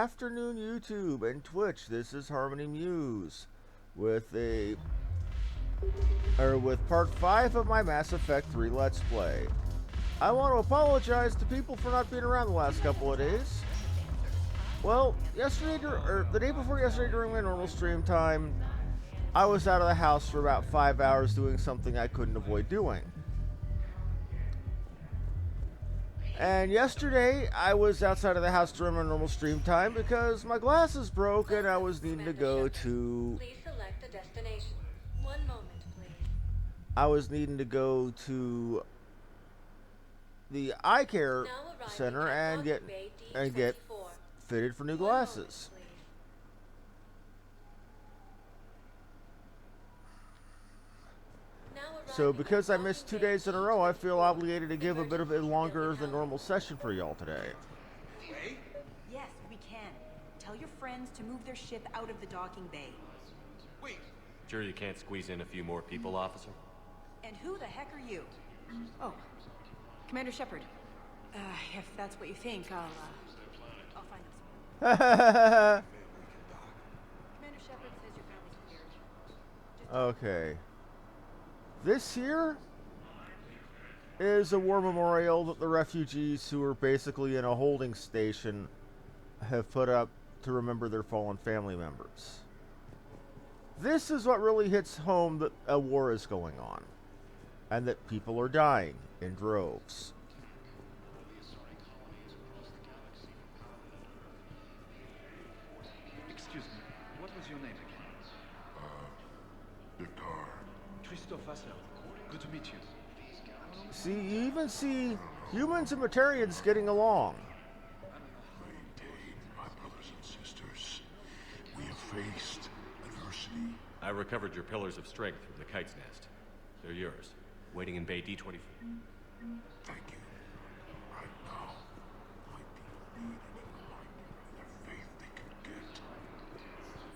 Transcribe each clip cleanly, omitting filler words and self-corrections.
afternoon, YouTube and Twitch. This is Harmony Muse with part 5 of my Mass Effect 3 Let's Play. I want to apologize to people for not being around the last couple of days. Well, the day before yesterday during my normal stream time, I was out of the house for about 5 hours doing something I couldn't avoid doing. And yesterday, I was outside of the house during my normal stream time because my glasses broke and I was needing to go to... Please select a destination. 1 moment, please. I was needing to go to the eye care center and get fitted for new glasses. So because I missed 2 days in a row, I feel obligated to give a bit of a longer than normal session for y'all today. Yes, we can. Tell your friends to move their ship out of the docking bay. Wait. Sure you can't squeeze in a few more people, officer? And who the heck are you? Oh, Commander Shepard. If that's what you think, I'll find them somewhere. Commander Shepard says your family's cleared. Okay. This here is a war memorial that the refugees who are basically in a holding station have put up to remember their fallen family members. This is what really hits home that a war is going on and that people are dying in droves. Excuse me, what was your name again? Christopher, good to meet you. See, you even see humans and Batarians getting along. Maintain, my brothers and sisters. We have faced adversity. I recovered your pillars of strength from the kite's nest. They're yours, waiting in Bay D24. Thank you. Right now, my people need any reminder of their faith they can get.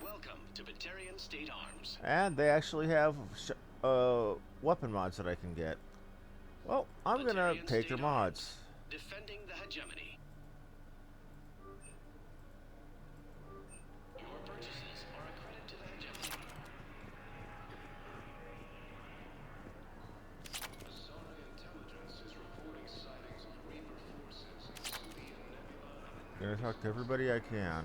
Welcome to Batarian State Arms. And they actually have weapon mods that I can get. Well, I'm gonna take their mods. Defending the hegemony. Your purchases are a credit to the hegemony. Azari intelligence is reporting sightings of Reaper forces in Sudian Nebula. Gonna talk to everybody I can.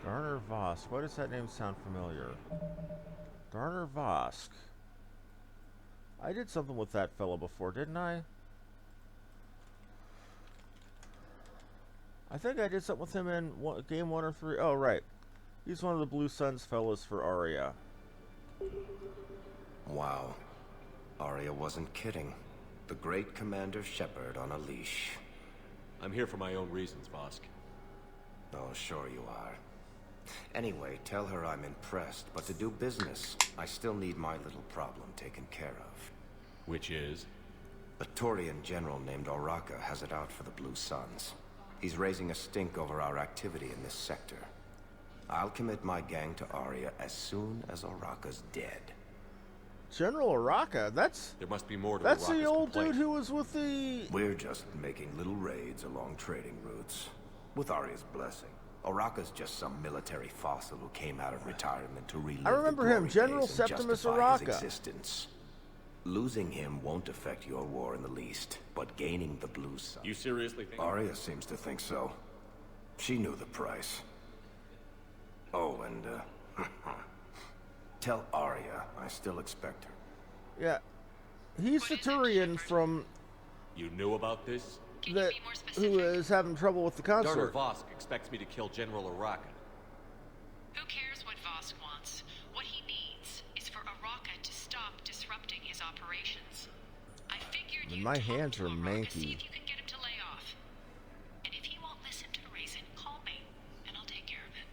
Darner Vosk. Why does that name sound familiar? Darner Vosk. I did something with that fellow before, didn't I? I think I did something with him in game 1 or 3. Oh, right. He's one of the Blue Suns fellows for Aria. Wow. Aria wasn't kidding. The great Commander Shepard on a leash. I'm here for my own reasons, Vosk. Oh, sure you are. Anyway, tell her I'm impressed, but to do business, I still need my little problem taken care of. Which is? A Turian general named Oraka has it out for the Blue Suns. He's raising a stink over our activity in this sector. I'll commit my gang to Aria as soon as Oraka's dead. General Oraka? There must be more to That's Oraka's the old complaint. dude who was with the... We're just making little raids along trading routes. With Aria's blessing. Oraka's just some military fossil who came out of retirement to relive I remember the him, glory General days and Septimus justify his Oraka. existence. Losing him won't affect your war in the least, but gaining the Blue Sun. You seriously think? Aria seems to think so. She knew the price. Oh, and tell Aria I still expect her. Yeah. He's the Turian from... You knew about this? who is having trouble with the Darner consort. Vosk expects me to kill General Oraka. Who cares what Vosk wants? What he needs is for Oraka to stop disrupting his operations. I figured you'd My talk hands to are Oraka, see manky. if you can get him to lay off. And if he won't listen to reason, call me, and I'll take care of it.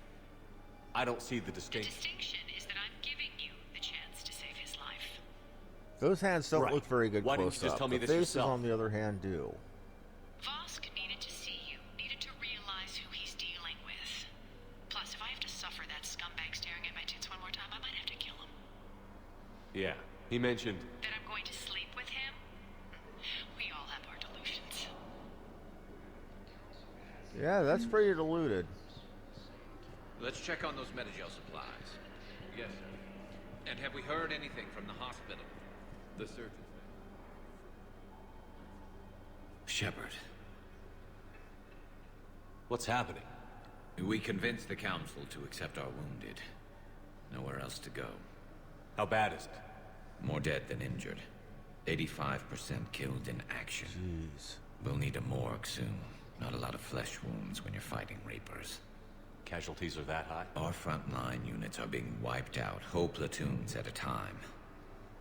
I don't see the The distinction. distinction is that I'm giving you the chance to save his life. Those hands don't Right. look very good Why didn't close you just up. tell me The this faces, yourself? on the other hand, do. Vosk needed to see you, needed to realize who he's dealing with. Plus, if I have to suffer that scumbag staring at Yeah, he mentioned... That I'm going to sleep with him? We all have our delusions. Yeah, that's pretty diluted. Let's check on those Medigel supplies. Yes, sir. And have we heard anything from the hospital? The surgeon. Shepard. What's happening? We convinced the Council to accept our wounded. Nowhere else to go. How bad is it? More dead than injured. 85% killed in action. Jeez. We'll need a morgue soon. Not a lot of flesh wounds when you're fighting Reapers. Casualties are that high? Our frontline units are being wiped out, whole platoons at a time.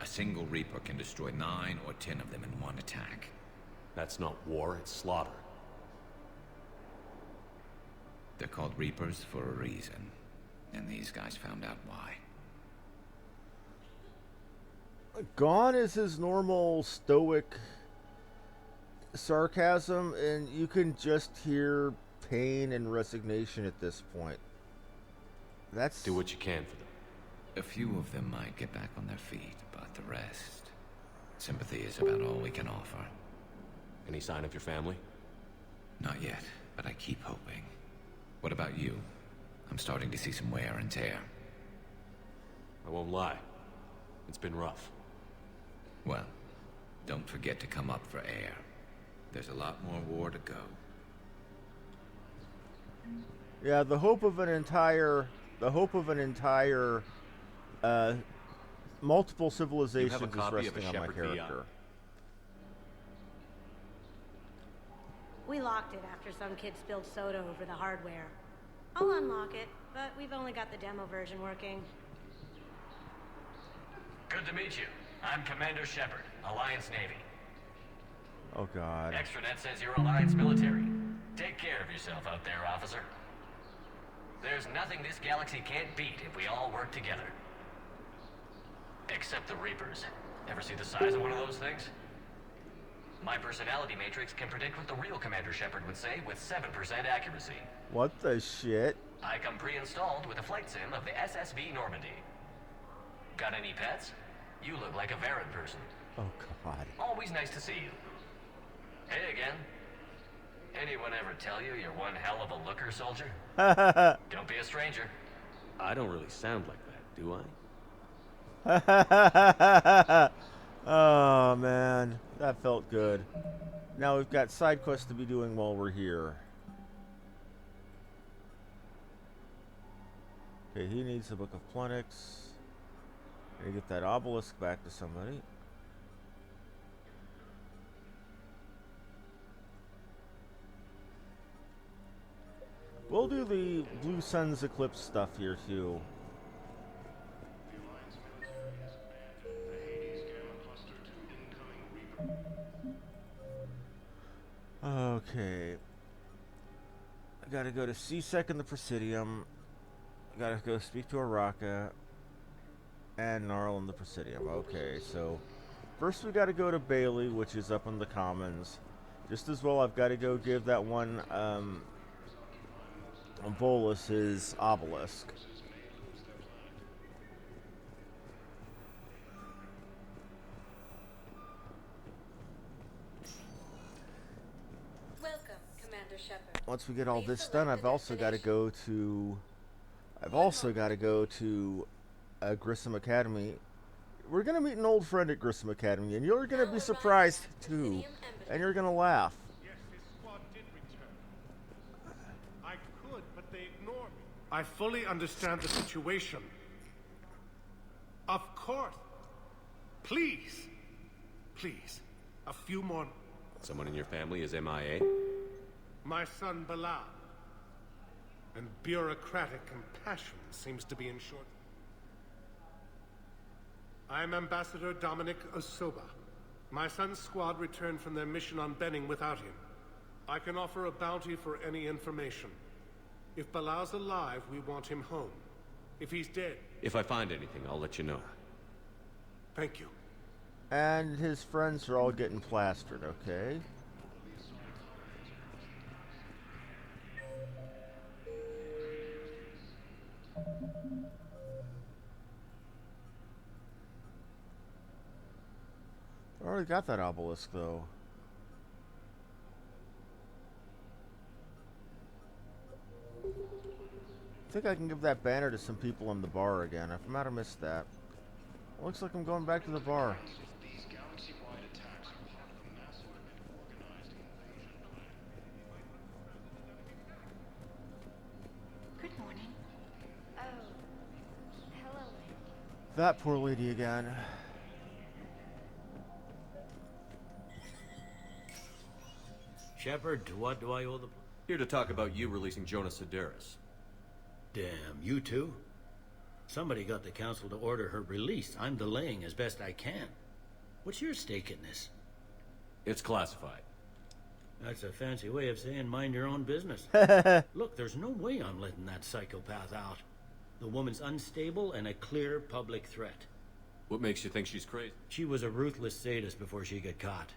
A single Reaper can destroy 9 or 10 of them in one attack. That's not war, it's slaughter. They're called Reapers for a reason. And these guys found out why. Gone is his normal stoic sarcasm, and you can just hear pain and resignation at this point. That's... Do what you can for them. A few of them might get back on their feet, but the rest... Sympathy is about all we can offer. Any sign of your family? Not yet, but I keep hoping. What about you? I'm starting to see some wear and tear. I won't lie. It's been rough. Well, don't forget to come up for air. There's a lot more war to go. Yeah, the hope of an entire multiple civilizations is copy of a resting on my Shepherd character. We locked it after some kid spilled soda over the hardware. I'll unlock it, but we've only got the demo version working. Good to meet you. I'm Commander Shepard, Alliance Navy. Oh God. Extranet says you're Alliance military. Take care of yourself out there, officer. There's nothing this galaxy can't beat if we all work together. Except the Reapers. Ever see the size of one of those things? My personality matrix can predict what the real Commander Shepard would say with 7% accuracy. What the shit? I come pre-installed with a flight sim of the SSB Normandy. Got any pets? You look like a Varan person. Oh God. Always nice to see you. Hey again. Anyone ever tell you you're one hell of a looker, soldier? Don't be a stranger. I don't really sound like that, do I? Oh man, that felt good. Now we've got side quests to be doing while we're here. Okay, he needs the Book of Plenix. Gotta get that obelisk back to somebody. We'll do the Blue Sun's Eclipse stuff here too. The Alliance military has abandoned the Hades Gamma Cluster to incoming Reaper. Okay. I gotta go to C-Sec in the Presidium. I gotta go speak to Araka. And Gnarl in the Presidium. Okay, so first we gotta go to Bailey, which is up in the Commons. Just as well, I've gotta go give that one, Bolus his obelisk. Welcome, Commander Shepard. Once we get all this done, I've also got to go to Grissom Academy. We're gonna meet an old friend at Grissom Academy, and you're gonna be surprised too, and you're gonna laugh. Yes, his squad did return. I could, but they ignore me. I fully understand the situation. Of course. Please. Please. A few more... Someone in your family is MIA? My son, Bilal. And bureaucratic compassion seems to be in short. I'm Ambassador Dominic Osoba. My son's squad returned from their mission on Benning without him. I can offer a bounty for any information. If Bilal's alive, we want him home. If he's dead... If I find anything, I'll let you know. Thank you. And his friends are all getting plastered, okay? already got that obelisk, though. I think I can give that banner to some people in the bar again. I might have missed that. Looks like I'm going back to the bar. These galaxy-wide attacks are part of a massive and organized invasion plan. Good morning. Oh. Hello. That poor lady again. Shepard, to what do I owe the... Here to talk about you releasing Jonas Sedaris. Damn, you too? Somebody got the council to order her release. I'm delaying as best I can. What's your stake in this? It's classified. That's a fancy way of saying mind your own business. Look, there's no way I'm letting that psychopath out. The woman's unstable and a clear public threat. What makes you think she's crazy? She was a ruthless sadist before she got caught.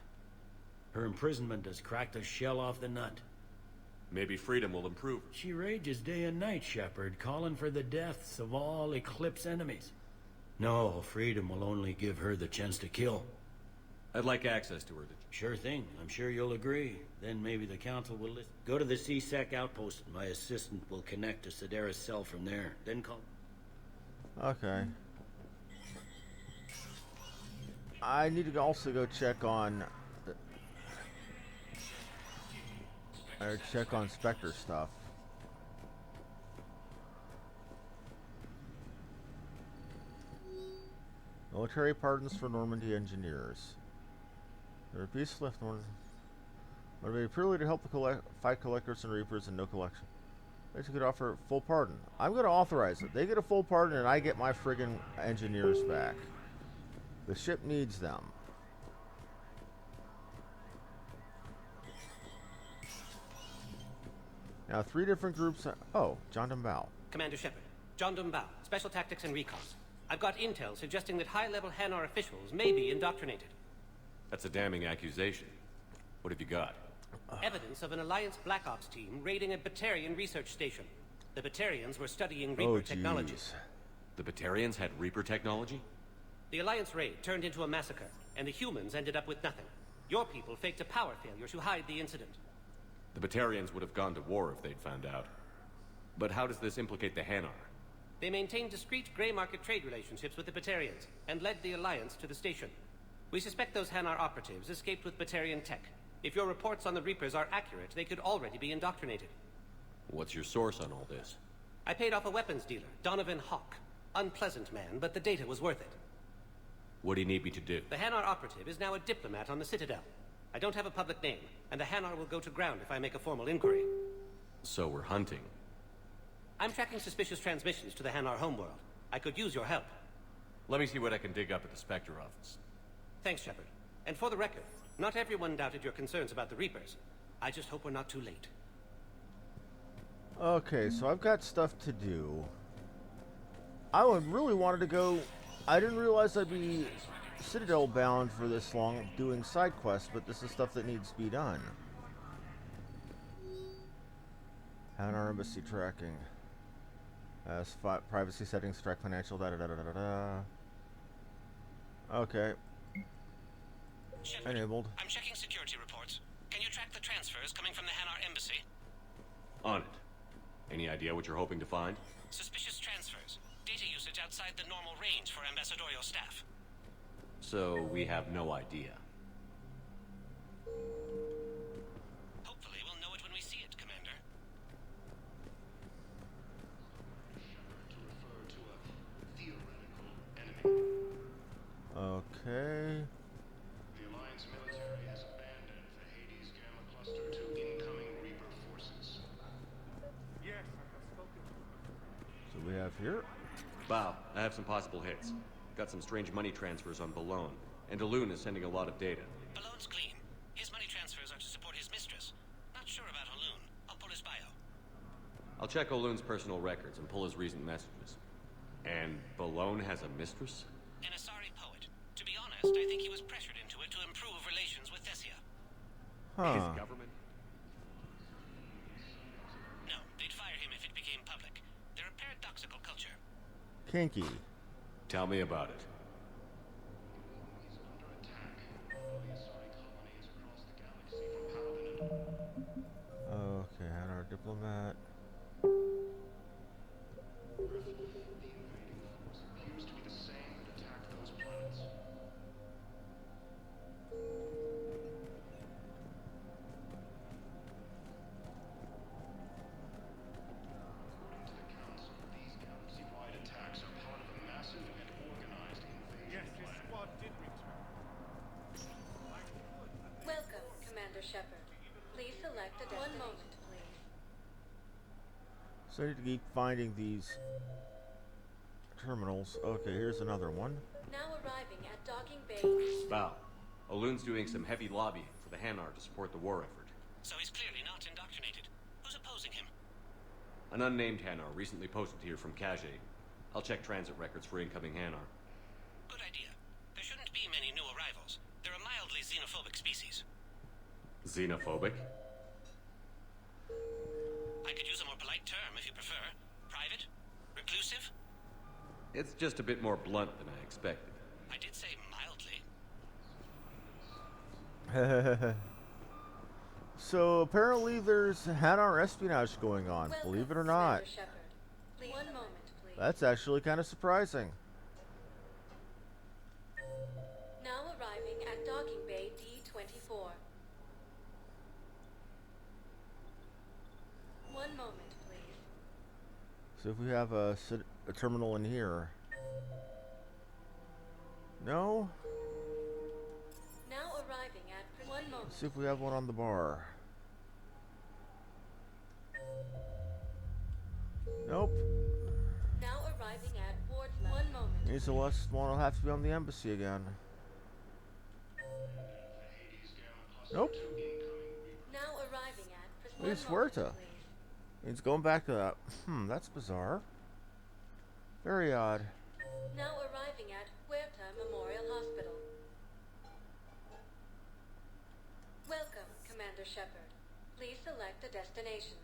Her imprisonment has cracked the shell off the nut. Maybe freedom will improve her. She rages day and night, Shepard, calling for the deaths of all Eclipse enemies. No, freedom will only give her the chance to kill. I'd like access to her. Sure thing. I'm sure you'll agree. Then maybe the council will listen. Go to the C-Sec outpost. My assistant will connect to Sedaris' cell from there. Then call. Okay. I need to also go check on... check on Spectre stuff. Military pardons for Normandy engineers. There would be left one. Motivated purely to help the fight collectors and reapers and no collection. They could offer full pardon. I'm going to authorize it. They get a full pardon and I get my friggin' engineers back. The ship needs them. Now, 3 different groups. Oh, John Dumbao. Commander Shepard, John Dumbao, Special Tactics and Recon. I've got intel suggesting that high-level Hanar officials may be indoctrinated. That's a damning accusation. What have you got? Evidence of an Alliance Black Ops team raiding a Batarian research station. The Batarians were studying Reaper technology. The Batarians had Reaper technology? The Alliance raid turned into a massacre, and the humans ended up with nothing. Your people faked a power failure to hide the incident. The Batarians would have gone to war if they'd found out. But how does this implicate the Hanar? They maintained discreet gray market trade relationships with the Batarians, and led the Alliance to the station. We suspect those Hanar operatives escaped with Batarian tech. If your reports on the Reapers are accurate, they could already be indoctrinated. What's your source on all this? I paid off a weapons dealer, Donovan Hawk. Unpleasant man, but the data was worth it. What do you need me to do? The Hanar operative is now a diplomat on the Citadel. I don't have a public name, and the Hanar will go to ground if I make a formal inquiry. So we're hunting. I'm tracking suspicious transmissions to the Hanar homeworld. I could use your help. Let me see what I can dig up at the Spectre office. Thanks, Shepard. And for the record, not everyone doubted your concerns about the Reapers. I just hope we're not too late. Okay, so I've got stuff to do. I really wanted to go... I didn't realize I'd be Citadel bound for this long doing side quests, but this is stuff that needs to be done. Hanar embassy tracking. Privacy settings, track financial, Okay. Shepard, Enabled. I'm checking security reports. Can you track the transfers coming from the Hanar embassy? On it. Any idea what you're hoping to find? Suspicious transfers. Data usage outside the normal range for ambassadorial staff. So we have no idea. Hopefully we'll know it when we see it, Commander. To refer to a theoretical enemy. Okay. The Alliance military has abandoned the Hades Gamma Cluster to incoming Reaper forces. Yes, I have spoken. So we have here. Bow, I have some possible hits. Got some strange money transfers on Balone, and Daloon is sending a lot of data. Balone's clean. His money transfers are to support his mistress. Not sure about Haloon. I'll pull his bio. I'll check Oloon's personal records and pull his recent messages. And Balone has a mistress? An Asari poet. To be honest, I think he was pressured into it to improve relations with Thessia. His government? No, they'd fire him if it became public. They're a paradoxical culture. Kinky. Tell me about it. Okay, and our diplomat. Appears to be the same that attacked those planets. According to the Council, these galaxy-wide attacks are part of a massive and organized invasion Yes, this plan. squad did return. Welcome, Commander Shepard. Please select a destination. 1 moment, please. So I need to keep finding these terminals. Okay, here's another one. Now arriving at docking bay. Val, O'Loon's doing some heavy lobbying for the Hanar to support the war effort. So he's clearly not indoctrinated. Who's opposing him? An unnamed Hanar recently posted here from Kajay. I'll check transit records for incoming Hanar. Good idea. There shouldn't be many new arrivals. They're a mildly xenophobic species. Xenophobic? I could use a more polite term if you prefer. Private? Reclusive? It's just a bit more blunt than I expected. I did say mildly. So apparently there's Hanar espionage going on, Welcome, believe it or not. Commander Shepard. Please 1 moment, please. That's actually kind of surprising. Now arriving at docking bay D24. 1 moment, please. So if we have a terminal in here. No? Now arriving at 1 moment. Let's see if we have one on the bar. Nope. Now arriving at Portsmouth. 1 moment. Means the last one will have to be on the embassy again. Nope. Now arriving at Where's Huerta? He's going back to that. That's bizarre. Very odd. Now arriving at Huerta Memorial Hospital. Welcome, Commander Shepard. Please select a destination.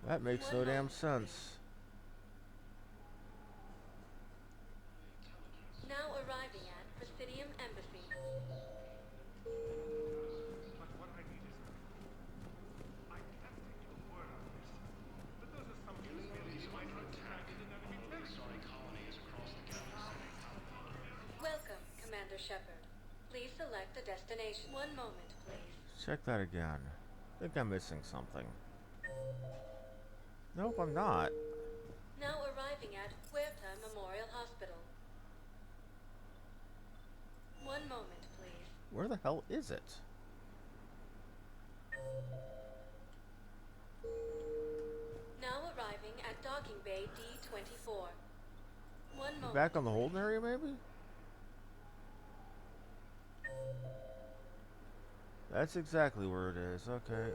That makes no damn sense. Now arriving at Presidium Embassy. But what I need is... I can't take your word on this. But those are some possibilities you might have attacked in enemy territory. Colonies across the galaxy. Welcome, Commander Shepard. Please select a destination. 1 moment, please. Check that again. I think I'm missing something. Nope, I'm not. Now arriving at Huerta Memorial Hospital. 1 moment, please. Where the hell is it? Now arriving at docking bay D24. 1 moment. Back on the holding area, maybe? That's exactly where it is. Okay.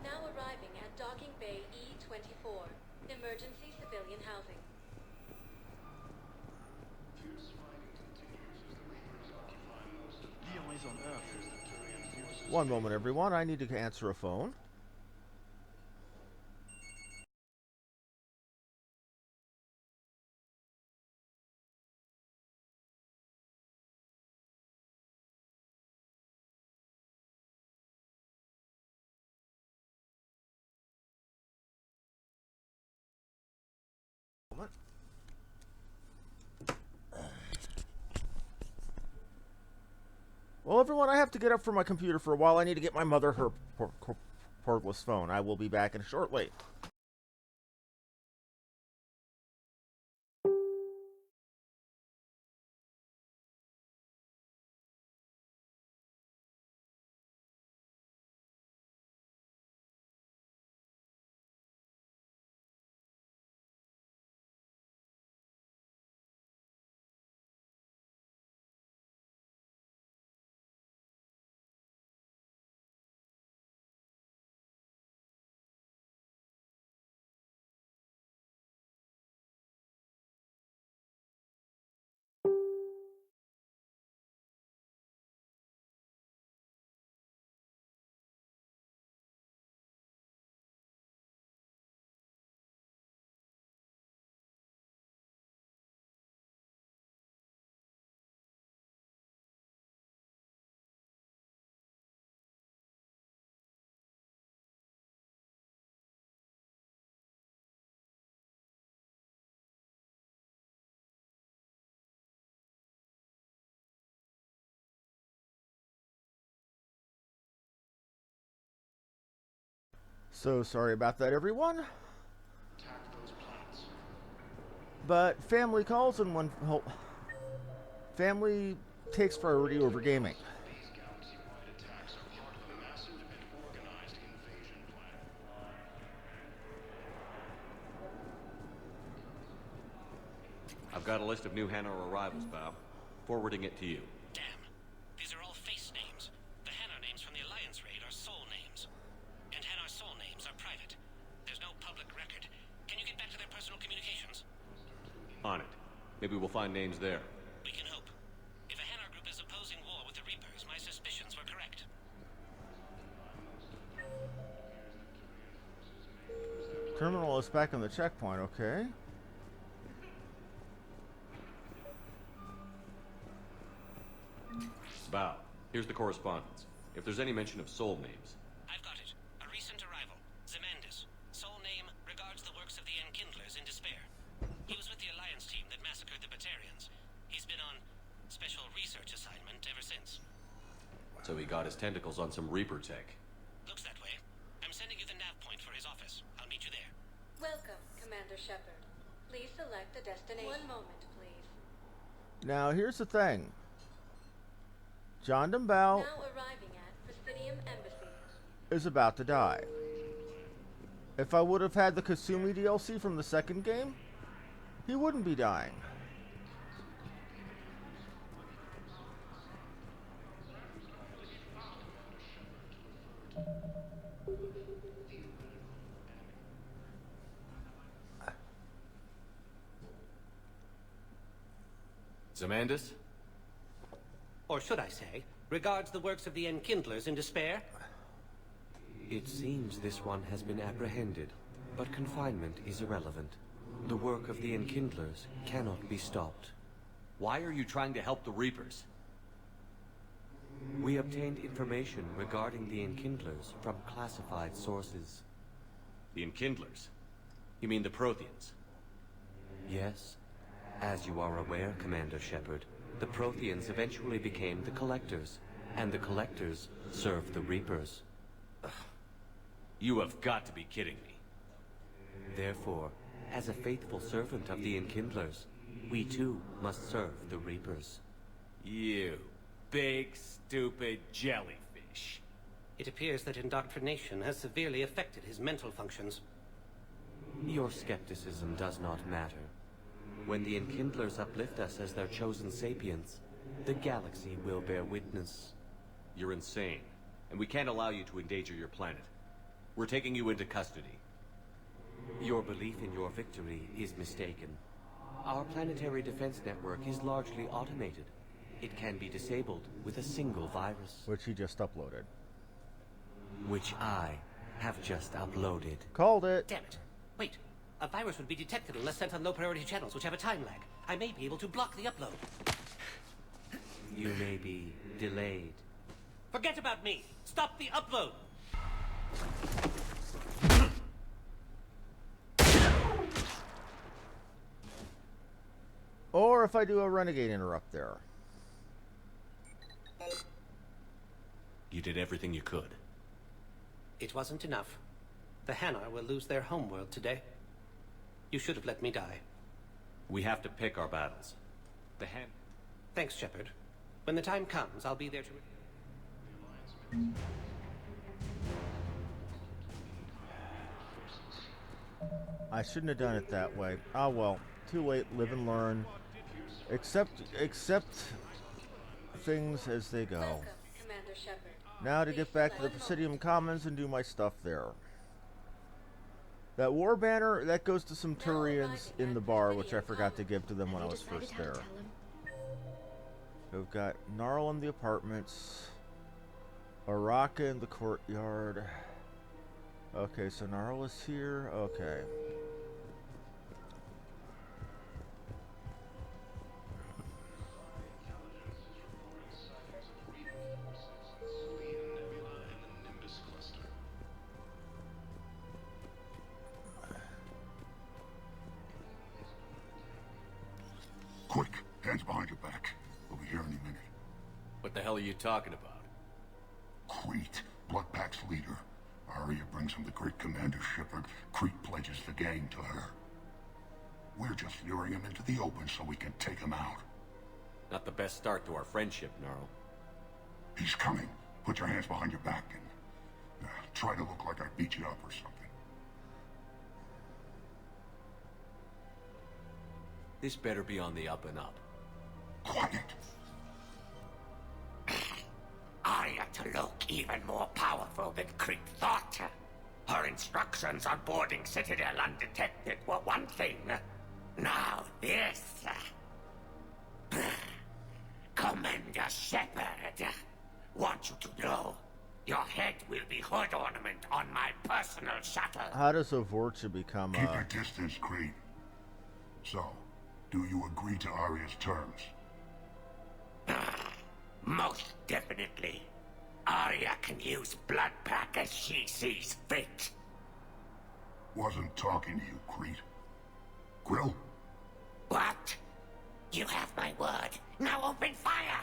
Now arriving at docking bay E24. Emergency civilian housing. Liaisons on Earth is the Turian forces. One moment, everyone. I need to answer a phone. Well, everyone, I have to get up from my computer for a while. I need to get my mother her cordless phone. I will be back in shortly. So sorry about that, everyone. Attack those planets. But family calls and family takes priority over gaming. These galaxy-wide attacks are part of a massive and organized invasion plan. I've got a list of new Hanar arrivals, Bow. Forwarding it to you. Damn. These are all face names. The Hanar names from the Alliance raid are soul names. And Hanar soul names are private. There's no public record. Can you get back to their personal communications? On it. Maybe we'll find names there. We can hope. If a Hanar group is opposing war with the Reapers, my suspicions were correct. Terminal is back on the checkpoint, okay. Bow, here's the correspondence. If there's any mention of soul names. I've got it. A recent arrival. Zemandis. Soul name regards the works of the Enkindlers in despair. He was with the Alliance team that massacred the Batarians. He's been on special research assignment ever since. So he got his tentacles on some Reaper tech. Looks that way. I'm sending you the nav point for his office. I'll meet you there. Welcome, Commander Shepard. Please select a destination. One moment, please. Now here's the thing. John Dumbell Now arriving at Presidium Embassy. is about to die. If I would have had the Kasumi DLC from the second game, he wouldn't be dying. Zemandis? Or should I say, regards the works of the Enkindlers in despair? It seems this one has been apprehended, but confinement is irrelevant. The work of the Enkindlers cannot be stopped. Why are you trying to help the Reapers? We obtained information regarding the Enkindlers from classified sources. The Enkindlers? You mean the Protheans? Yes. As you are aware, Commander Shepard, the Protheans eventually became the Collectors, and the Collectors served the Reapers. You have got to be kidding me. Therefore, as a faithful servant of the Enkindlers, we too must serve the Reapers. You big, stupid jellyfish. It appears that indoctrination has severely affected his mental functions. Your skepticism does not matter. When the Enkindlers uplift us as their chosen sapients, the galaxy will bear witness. You're insane, and we can't allow you to endanger your planet. We're taking you into custody. Your belief in your victory is mistaken. Our planetary defense network is largely automated. It can be disabled with a single virus. Which he just uploaded. Which I have just uploaded. Called it. Damn it. Wait. A virus would be detected unless sent on low-priority channels, which have a time lag. I may be able to block the upload. You may be delayed. Forget about me! Stop the upload! Or if I do a renegade interrupt there. You did everything you could. It wasn't enough. The Hanar will lose their homeworld today. You should have let me die. We have to pick our battles. The Thanks, Shepard. When the time comes, I'll be there to... I shouldn't have done it that way. Ah well, too late, live and learn. Accept things as they go. Welcome, Commander Shepard. Now to get back to the Presidium Commons and do my stuff there. That war banner, that goes to some Turians in the bar, which I forgot to give to them when I was first there. We've got Gnarl in the apartments. Araka in the courtyard. Okay, so Gnarl is here. Okay. Quick, hands behind your back. We'll be here any minute. What the hell are you talking about? Crete, Bloodpack's leader. Arya brings him the great Commander Shepard. Crete pledges the gang to her. We're just luring him into the open so we can take him out. Not the best start to our friendship, Gnarl. He's coming. Put your hands behind your back and try to look like I beat you up or something. This better be on the up and up. Quiet. Arya to look even more powerful than Crete thought. Her instructions on boarding Citadel undetected were one thing. Now this. Commander Shepard, want you to know, your head will be hood ornament on my personal shuttle. How does Ovorcha become Keep your distance, Creed. So, do you agree to Arya's terms? Most definitely. Arya can use Bloodpack as she sees fit. Wasn't talking to you, Creed. Grill? What? You have my word. Now open fire!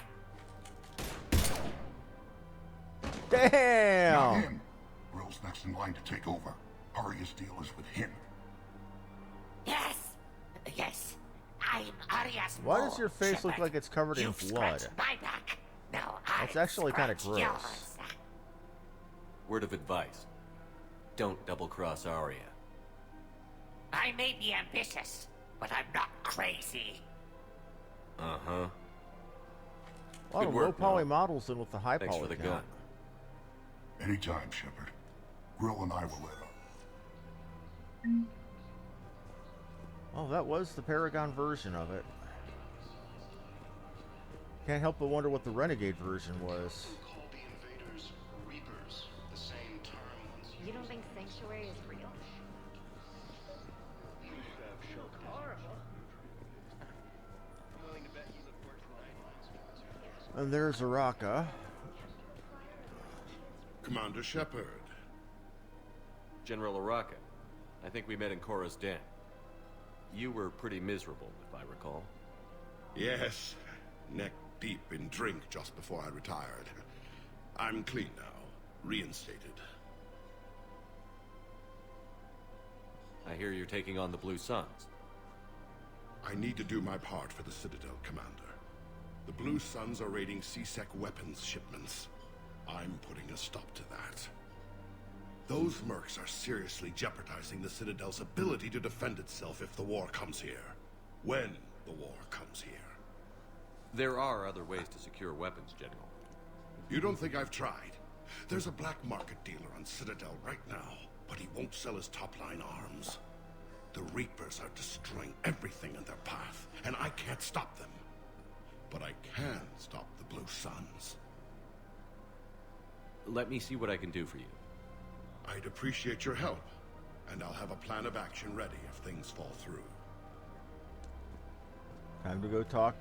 Damn! Not him. Grill's next in line to take over. Arya's deal is with him. Yes. Yes. I'm Arya's Why more, does your face look Shepard. like it's covered in You've blood? scratched my back. Now That's actually kind of gross. yours. Word of advice. Don't double-cross Arya. I may be ambitious, but I'm not crazy. Uh-huh. A lot Good of work, low poly Noel. models in with the high Thanks poly for the count. gun. Anytime, Shepard. Grill and I will let up. Oh, that was the Paragon version of it. Can't help but wonder what the Renegade version was. Call the invaders Reapers. The same term once You don't think Sanctuary is real? And there's Araka. Commander Shepard. General Araka. I think we met in Korra's den. You were pretty miserable, if I recall. Yes. Neck deep in drink just before I retired. I'm clean now. Reinstated. I hear you're taking on the Blue Suns. I need to do my part for the Citadel, Commander. The Blue Suns are raiding C-Sec weapons shipments. I'm putting a stop to that. Those mercs are seriously jeopardizing the Citadel's ability to defend itself if the war comes here. When the war comes here. There are other ways to secure weapons, General. You don't think I've tried? There's a black market dealer on Citadel right now, but he won't sell his top-line arms. The Reapers are destroying everything in their path, and I can't stop them. But I can stop the Blue Suns. Let me see what I can do for you. I'd appreciate your help, and I'll have a plan of action ready if things fall through. Time to go talk.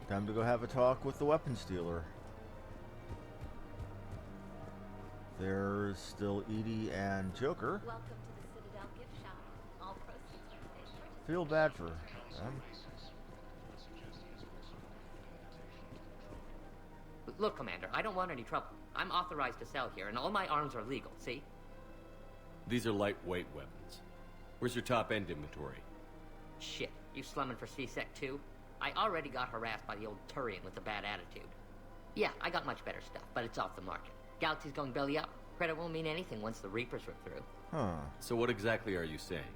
Time to go have a talk with the weapons dealer. There's still Edie and Joker. Welcome to the Citadel gift shop. All proceeds from today's purchase. Feel bad for them. Look, Commander, I don't want any trouble. I'm authorized to sell here, and all my arms are legal, see? These are lightweight weapons. Where's your top-end inventory? Shit, you slumming for C-Sec too? I already got harassed by the old Turian with the bad attitude. Yeah, I got much better stuff, but it's off the market. Galaxy's going belly up. Credit won't mean anything once the Reapers rip through. Huh. So what exactly are you saying?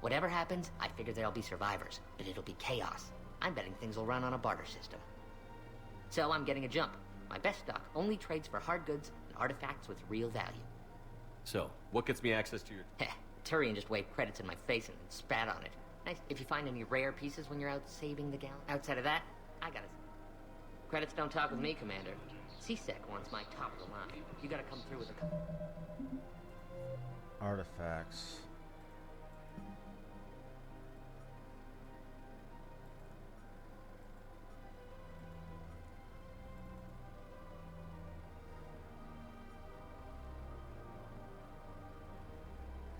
Whatever happens, I figure there'll be survivors, but it'll be chaos. I'm betting things will run on a barter system. So I'm getting a jump. My best stock only trades for hard goods and artifacts with real value. So, what gets me access to your... Heh, Turian just waved credits in my face and spat on it. Nice if you find any rare pieces when you're out saving the gal. Outside of that, I gotta... Credits don't talk with me, Commander. C-Sec wants my top of the line. You gotta come through with a... Artifacts.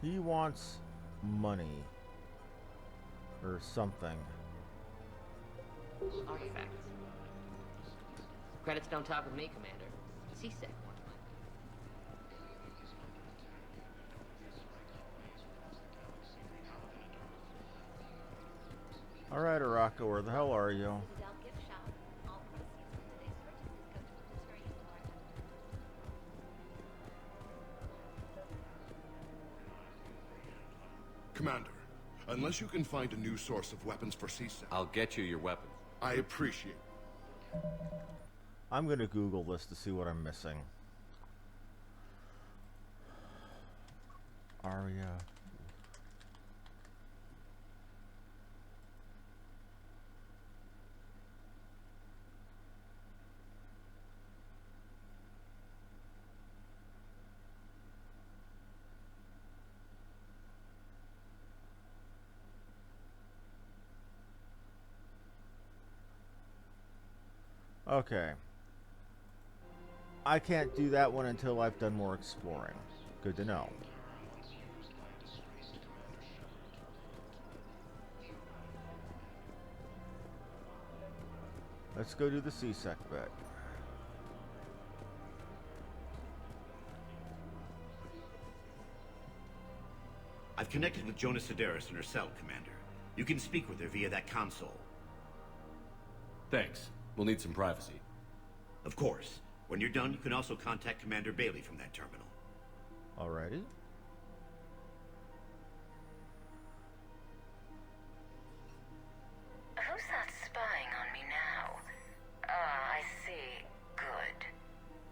He wants money. Or something. Artifacts. Credits don't talk with me, Commander. C-Sec wants my... Alright, Araka, where the hell are you? Adult gift shop. All proceeds from today's purchases go to the Turian War. Commander, unless you can find a new source of weapons for CSEC. I'll get you your weapons. I appreciate it. I'm gonna Google this to see what I'm missing. Aria. Okay. I can't do that one until I've done more exploring. Good to know. Let's go do the CSEC bit. I've connected with Jonah Sedaris in her cell, Commander. You can speak with her via that console. Thanks. We'll need some privacy. Of course. When you're done, you can also contact Commander Bailey from that terminal. Alrighty. Who's that spying on me now? Ah, I see. Good.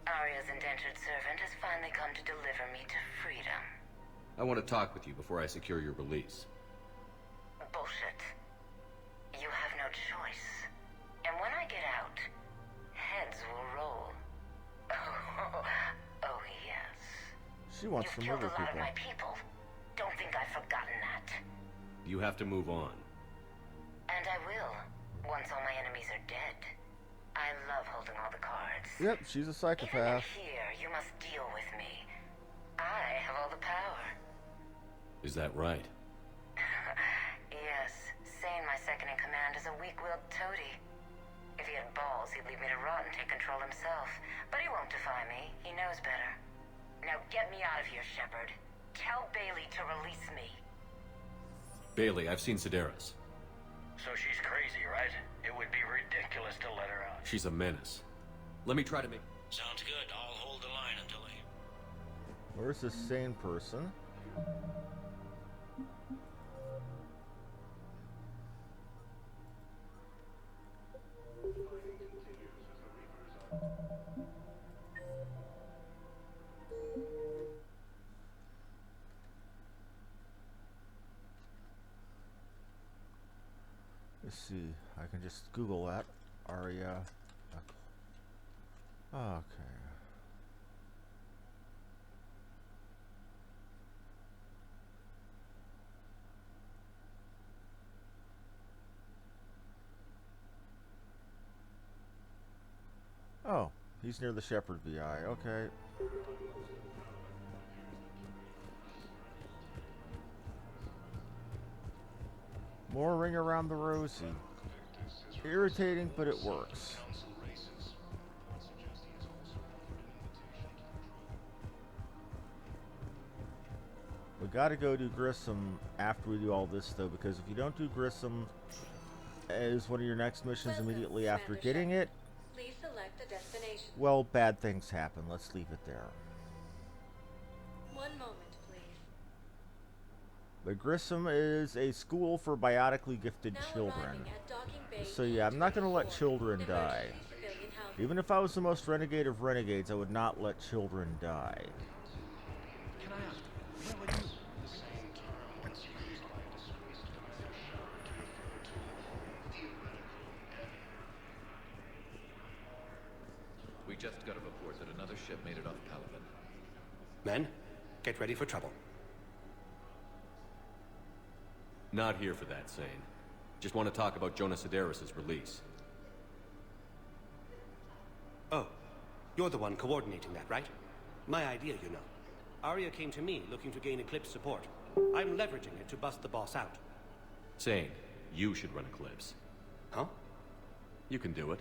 Arya's indentured servant has finally come to deliver me to freedom. I want to talk with you before I secure your release. Bullshit. You have no choice. And when I get out, heads will roll. Oh yes. She wants You've to killed murder a lot people. of my people. Don't think I've forgotten that. You have to move on. And I will, once all my enemies are dead. I love holding all the cards. Yep, she's a Even psychopath. if here, you must deal with me. I have all the power. Is that right? Yes, Sane, my second-in-command, is a weak-willed toady. If he had balls, he'd leave me to rot and take control himself. But he won't defy me. He knows better. Now get me out of here, Shepard. Tell Bailey to release me. Bailey, I've seen Sedaris. So she's crazy, right? It would be ridiculous to let her out. She's a menace. Let me try to make... Sounds good. I'll hold the line until I... Where's this sane person? Let's see. I can just Google that. Aria. Okay. Oh, he's near the Shepherd VI. Okay. More ring around the rosy. Irritating, but it works. We gotta go do Grissom after we do all this, though, because if you don't do Grissom as one of your next missions immediately after getting it, Please select a destination. well, bad things happen. Let's leave it there. One moment, please. The Grissom is a school for biotically gifted children. So yeah, I'm not going to let children die. Even if I was the most renegade of renegades, I would not let children die. Can I ask, where were you? The same term once used by a disgraced commander Shepard to refer to theoretical evidence. We just got a report that another ship made it off Palaven. Men, get ready for trouble. Not here for that, Sane. Just want to talk about Jonah Sedaris' release. Oh, you're the one coordinating that, right? My idea, you know. Arya came to me looking to gain Eclipse support. I'm leveraging it to bust the boss out. Sane, you should run Eclipse. Huh? You can do it.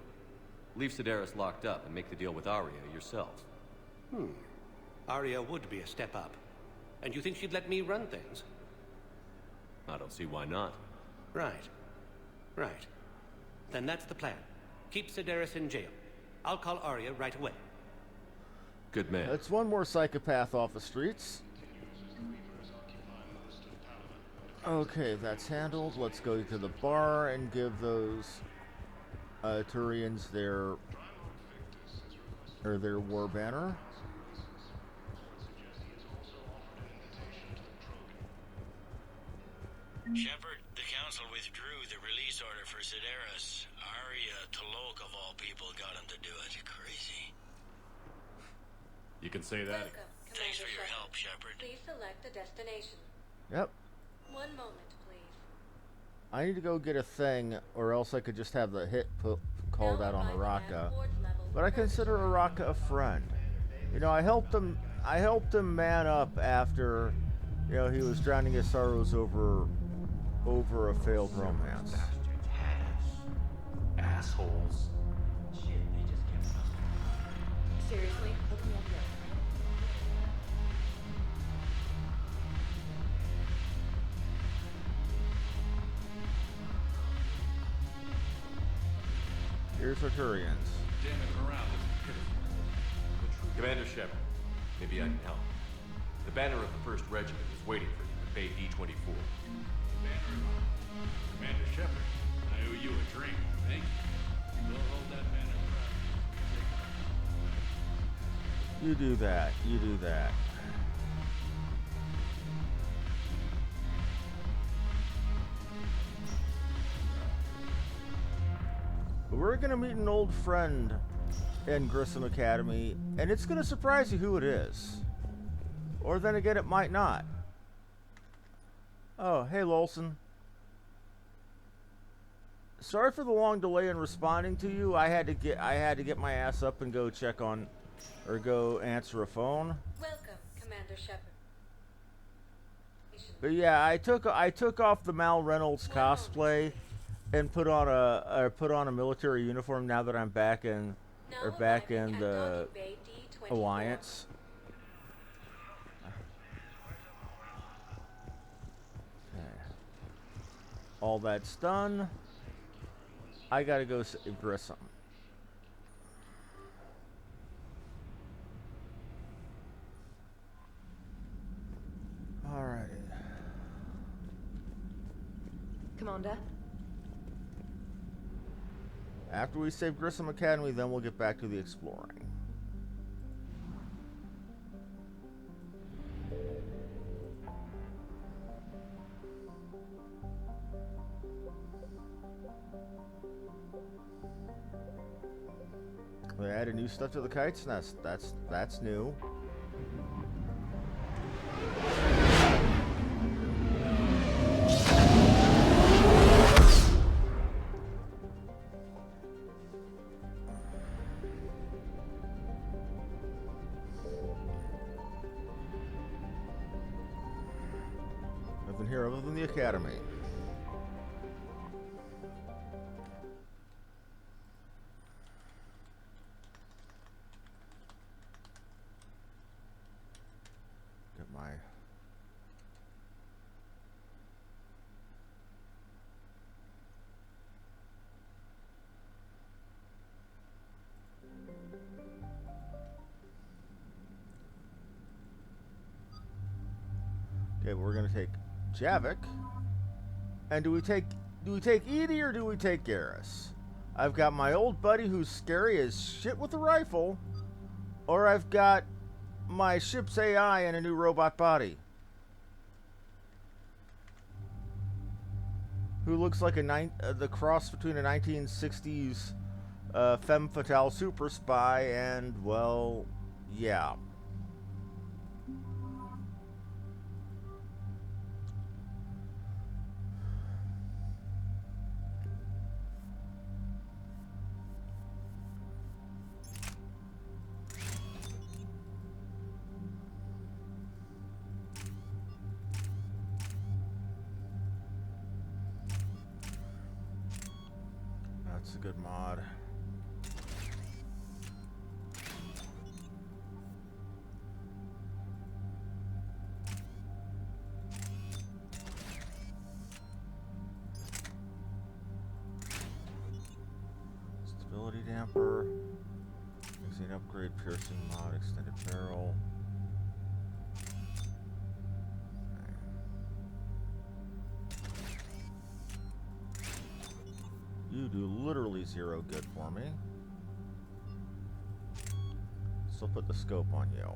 Leave Sedaris locked up and make the deal with Arya yourself. Arya would be a step up. And you think she'd let me run things? I don't see why not. Right. Right. Then that's the plan. Keep Sedaris in jail. I'll call Arya right away. Good man. That's one more psychopath off the streets. Okay, that's handled. Let's go to the bar and give those Turians their war banner. Shepard, the Council withdrew the release order for Sedaris. Arya Talok, of all people, got him to do it. Crazy. You can say that. Thanks for your help, Shepard. Please select a destination. Yep. 1 moment, please. I need to go get a thing, or else I could just have the hit called out on Araka. But I consider Araka a friend. You know, I helped him man up after, you know, he was drowning his sorrows over a failed romance. Assholes. Shit, they just kept us. Seriously? Hook me up here. Here's our Turians. Damn it, around is pitiful. Commander Shepard, maybe I can help. The banner of the 1st Regiment is waiting for you at Bay D-24. Commander Shepard, I owe you a drink. Thank you. We'll hold that banner proud. You do that. You do that. We're gonna meet an old friend in Grissom Academy, and it's gonna surprise you who it is. Or then again, it might not. Oh, hey, Lolson. Sorry for the long delay in responding to you. I had to get my ass up and go check on, or go answer a phone. Welcome, Commander Shepard. But yeah, I took off the Mal Reynolds cosplay and put on a military uniform now that I'm back in the Alliance. Okay. All that's done. I gotta go save Grissom. Alrighty. Commander? After we save Grissom Academy, then we'll get back to the exploring. They added new stuff to the Kite's Nest. That's new. Nothing here other than the Academy. Get my Okay, we're gonna take Javik. And do we take Edie or do we take Garrus? I've got my old buddy who's scary as shit with a rifle, or I've got my ship's AI and a new robot body. Who looks like the cross between a 1960s femme fatale super spy and, well, yeah. That's a good mod. damper. Magazine upgrade, piercing mod, extended barrel. You do literally zero good for me. So put the scope on you.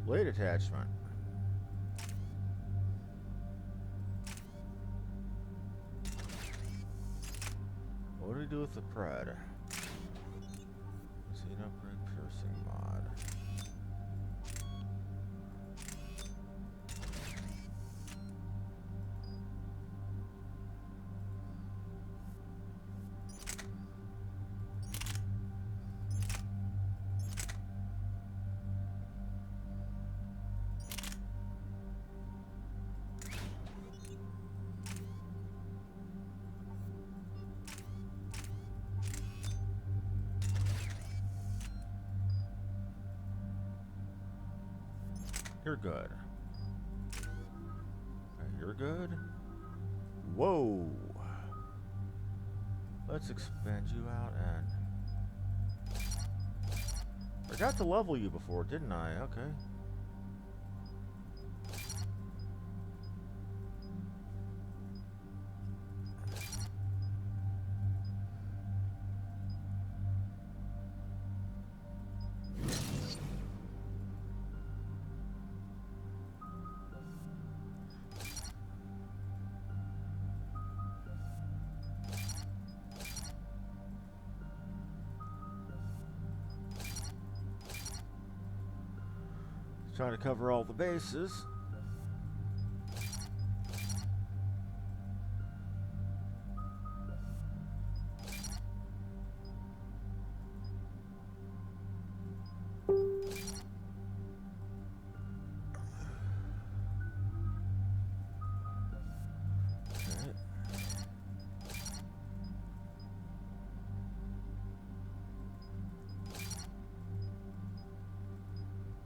Blade attachment. What do we do with the pred? Scene upgrade, piercing mod. You're good. Okay, you're good. Whoa. Let's expand you out and... Forgot to level you before, didn't I? Okay. Trying to cover all the bases.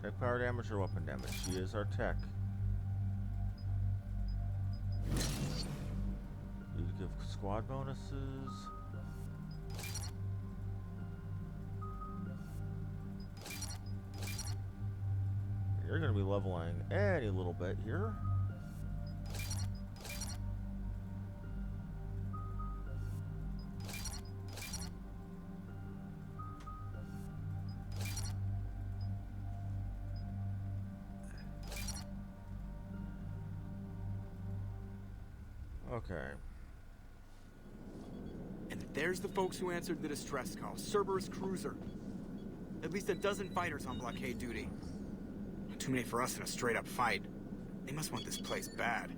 Tech power damage or weapon damage? She is our tech. You give squad bonuses. You're going to be leveling any little bit here. Okay. And there's the folks who answered the distress call. Cerberus cruiser. At least a dozen fighters on blockade duty. Too many for us in a straight-up fight. They must want this place bad.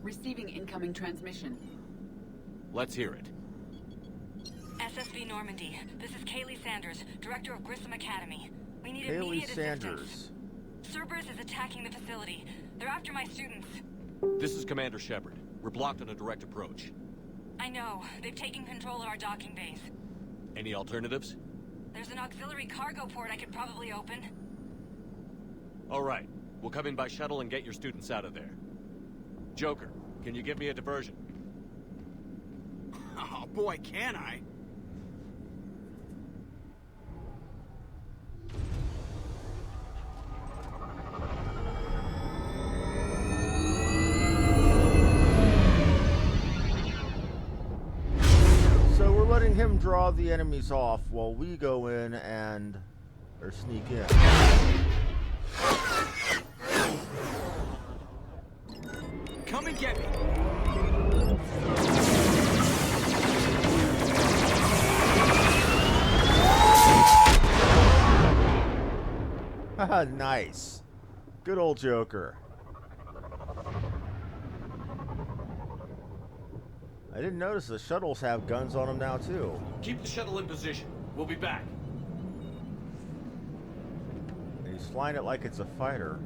Receiving incoming transmission. Let's hear it. SSV Normandy. This is Kaylee Sanders, director of Grissom Academy. We need Kaylee immediate Sanders. assistance. Cerberus is attacking the facility. They're after my students. This is Commander Shepard. We're blocked on a direct approach. I know. They've taken control of our docking base. Any alternatives? There's an auxiliary cargo port I could probably open. All right. We'll come in by shuttle and get your students out of there. Joker, can you give me a diversion? Oh boy, can I? So we're letting him draw the enemies off while we go in and... or sneak in. Come and get me. Haha, nice. Good old Joker. I didn't notice the shuttles have guns on them now, too. Keep the shuttle in position. We'll be back. Any He's flying it like it's a fighter.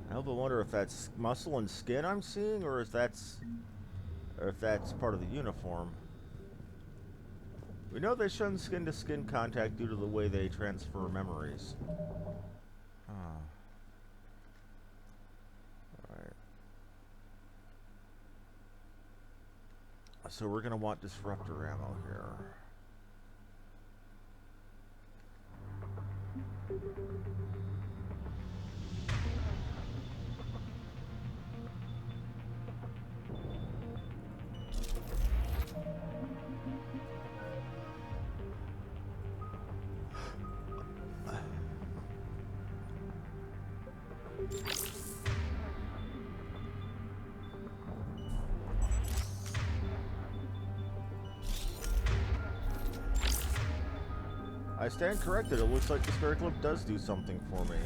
I hope I wonder if that's muscle and skin I'm seeing, or if that's part of the uniform. We know they shun skin-to-skin contact due to the way they transfer memories. Alright. So we're gonna want disruptor ammo here. I stand corrected. It looks like the spare clip does do something for me.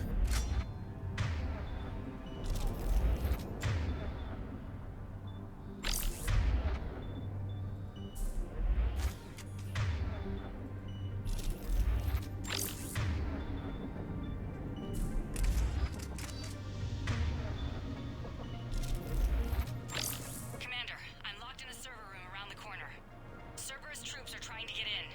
Commander, I'm locked in a server room around the corner. Cerberus troops are trying to get in.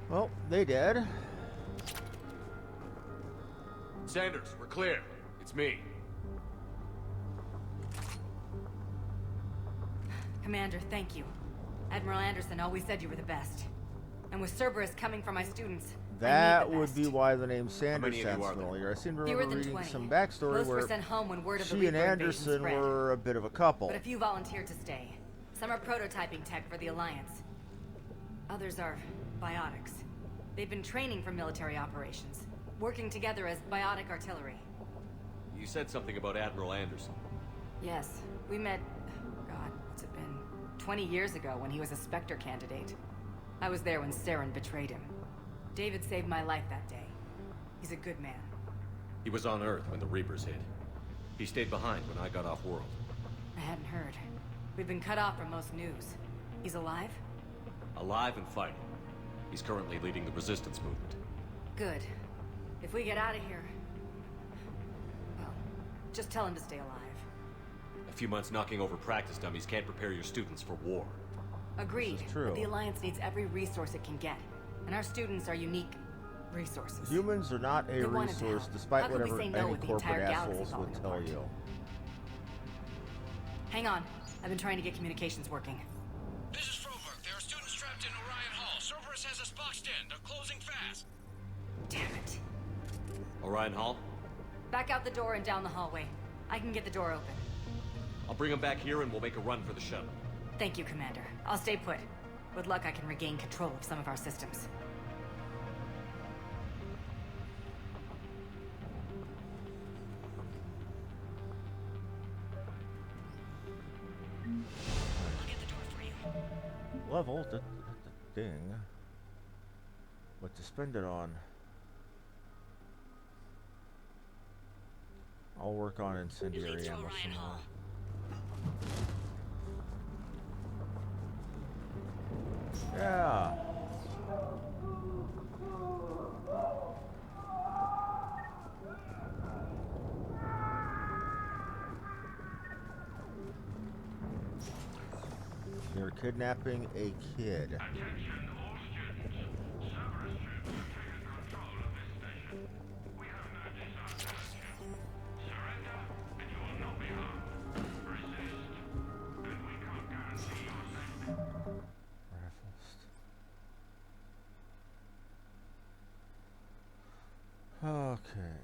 Well, they did. Sanders, we're clear. It's me. Commander, thank you. Admiral Anderson always said you were the best. And with Cerberus coming for my students, That would be why the name Sanders many of sounds you are there? familiar. I seem to Fewer remember than reading 20. some backstory Most were where sent home when word of the she and Reaper invasion Anderson spread. were a bit of a couple. But a few volunteered to stay. Some are prototyping tech for the Alliance. Others are biotics. They've been training for military operations, working together as biotic artillery. You said something about Admiral Anderson. Yes, we met, God, what's it been? 20 years ago when he was a Spectre candidate. I was there when Saren betrayed him. David saved my life that day. He's a good man. He was on Earth when the Reapers hit. He stayed behind when I got off world. I hadn't heard. We've been cut off from most news. He's alive? Alive and fighting. He's currently leading the resistance movement. Good. If we get out of here... well, just tell him to stay alive. A few months knocking over practice dummies can't prepare your students for war. Agreed. This is true. But the Alliance needs every resource it can get. And our students are unique resources. Humans are not a They wanted to resource, help. despite How could we whatever say no any with the corporate entire galaxy assholes would falling tell apart? you. Hang on. I've been trying to get communications working. This is Froberg. There are students trapped in Orion Hall. Cerberus has us boxed in. They're closing fast. Damn it. Orion Hall? Back out the door and down the hallway. I can get the door open. I'll bring them back here and we'll make a run for the shuttle. Thank you, Commander. I'll stay put. With luck, I can regain control of some of our systems. I'll get the door for you. Level the thing. What to spend it on? I'll work on incendiary ammo some more. Yeah. You're kidnapping a kid. Okay.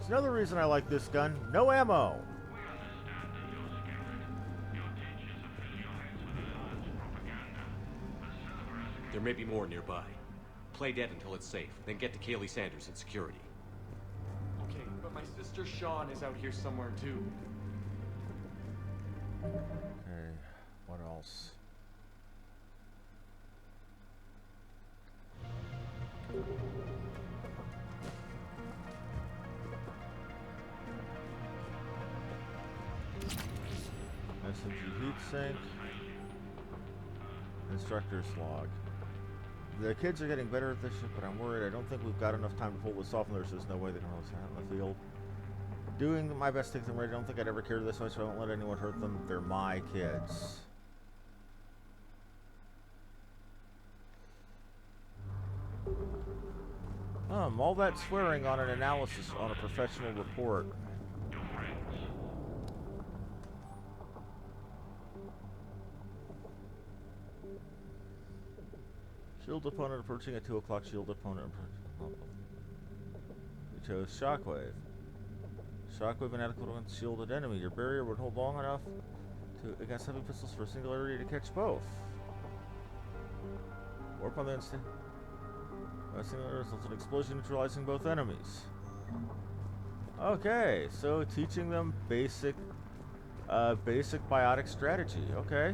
another reason I like this gun. No ammo. There may be more nearby. Play dead until it's safe, then get to Kaylee Sanders at security. Okay, but my sister Sean is out here somewhere too. Okay, what else? SMG heatsink. Instructor's log. The kids are getting better at this shit, but I'm worried. I don't think we've got enough time to pull this off, and there's just no way they're going to out in the field. Doing my best to take them ready. I don't think I'd ever care this much, so I won't let anyone hurt them. They're my kids. All that swearing on an analysis on a professional report. Shield opponent approaching at 2 o'clock. Shield opponent approaching. We chose Shockwave. Shockwave inadequate against shielded enemy. Your barrier would hold long enough to against heavy pistols for a singularity to catch both. Warp on the instant. Singularity results in explosion neutralizing both enemies. Okay, so teaching them basic biotic strategy. Okay.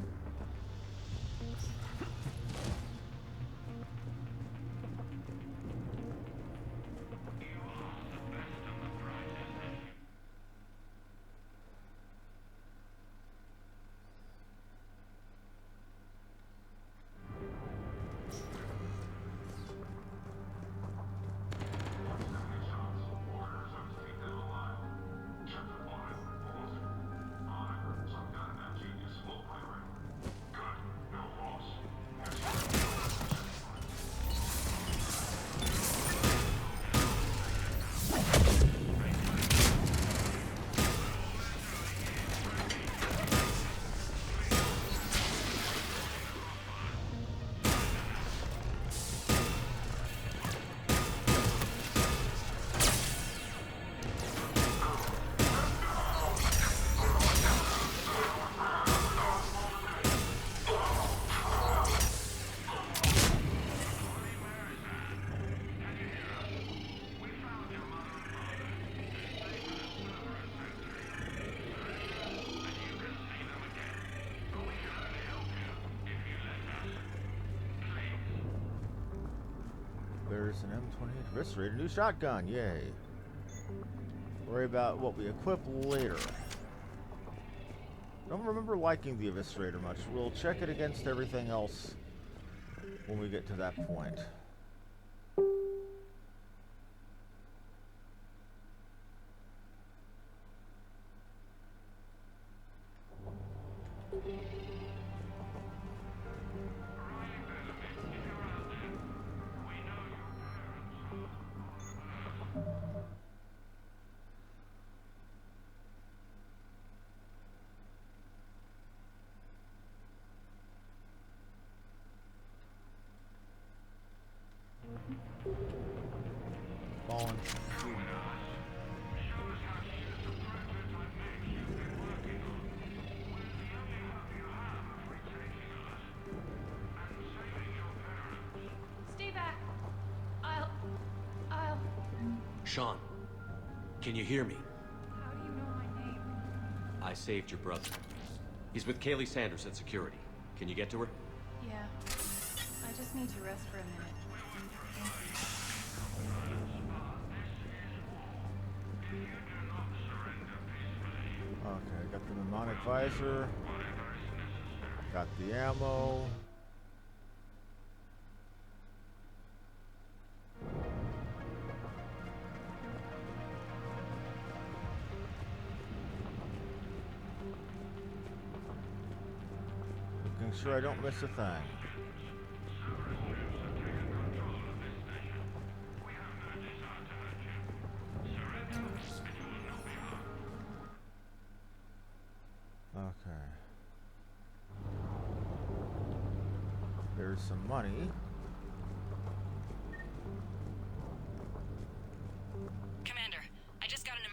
There's an M28 Eviscerator, new shotgun, yay. Worry about what we equip later. Don't remember liking the Eviscerator much. We'll check it against everything else when we get to that point. Fallen. Stay back. I'll... Sean, can you hear me? How do you know my name? I saved your brother. He's with Kaylee Sanders at security. Can you get to her? Yeah. I just need to rest for a minute. Okay, got the mnemonic visor. Got the ammo. Making sure I don't miss a thing. Okay. There's some money. Commander, I just got an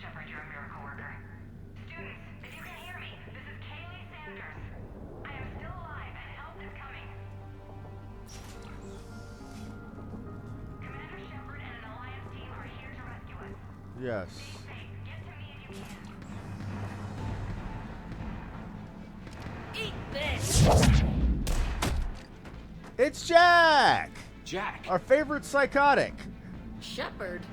Shepard, you're a miracle worker. Students, if you can hear me, this is Kaylee Sanders. I am still alive and help is coming. Commander Shepard and an Alliance team are here to rescue us. Yes. Stay safe. Get to me if you can. Eat this! It's Jack! Jack! Our favorite psychotic. Shepard?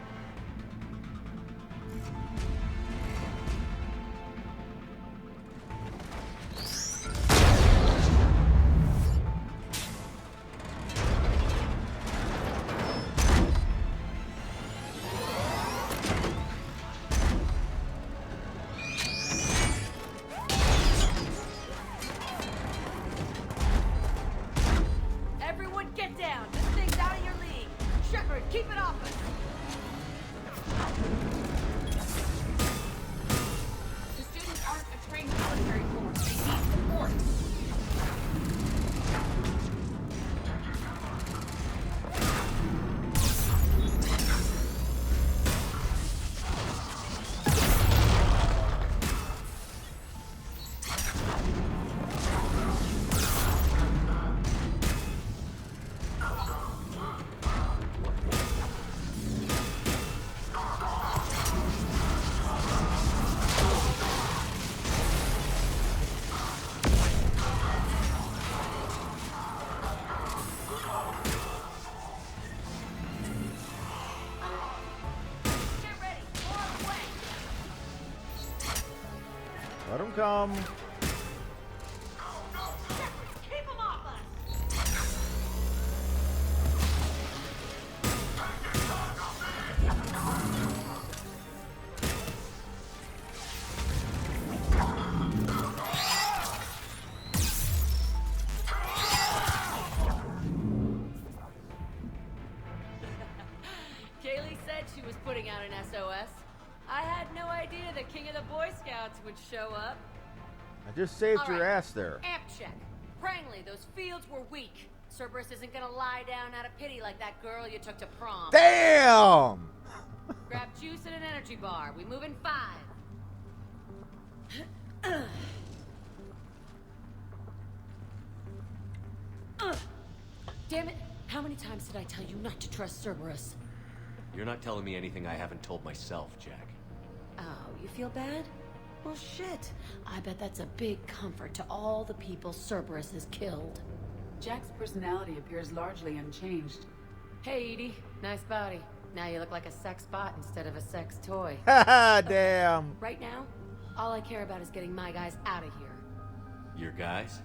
Everyone get down! This thing's out of your league! Shepard, keep it off us! The students aren't a trained military force. They need support. Let him come. Keep him off us! Kaylee said she was putting out an SOS. I had no idea the king of the Boy Scouts would show up. I just saved All your right. ass there. Amp check. Prangley, those fields were weak. Cerberus isn't gonna lie down out of pity like that girl you took to prom. Damn! Grab juice and an energy bar. We move in 5. Damn it! How many times did I tell you not to trust Cerberus? You're not telling me anything I haven't told myself, Jack. Oh, you feel bad? Well, shit. I bet that's a big comfort to all the people Cerberus has killed. Jack's personality appears largely unchanged. Hey, Edie. Nice body. Now you look like a sex bot instead of a sex toy. Haha, damn. Right now, all I care about is getting my guys out of here. Your guys?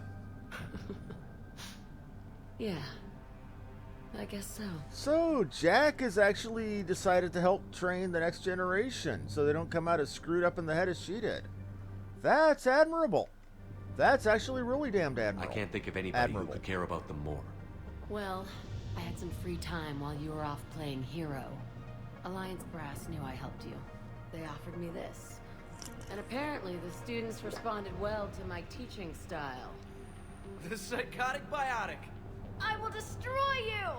Yeah. I guess so. So, Jack has actually decided to help train the next generation so they don't come out as screwed up in the head as she did. That's admirable. That's actually really damned admirable. I can't think of anybody who could care about them more. Well, I had some free time while you were off playing hero. Alliance Brass knew I helped you. They offered me this. And apparently the students responded well to my teaching style. The psychotic biotic. I will destroy you!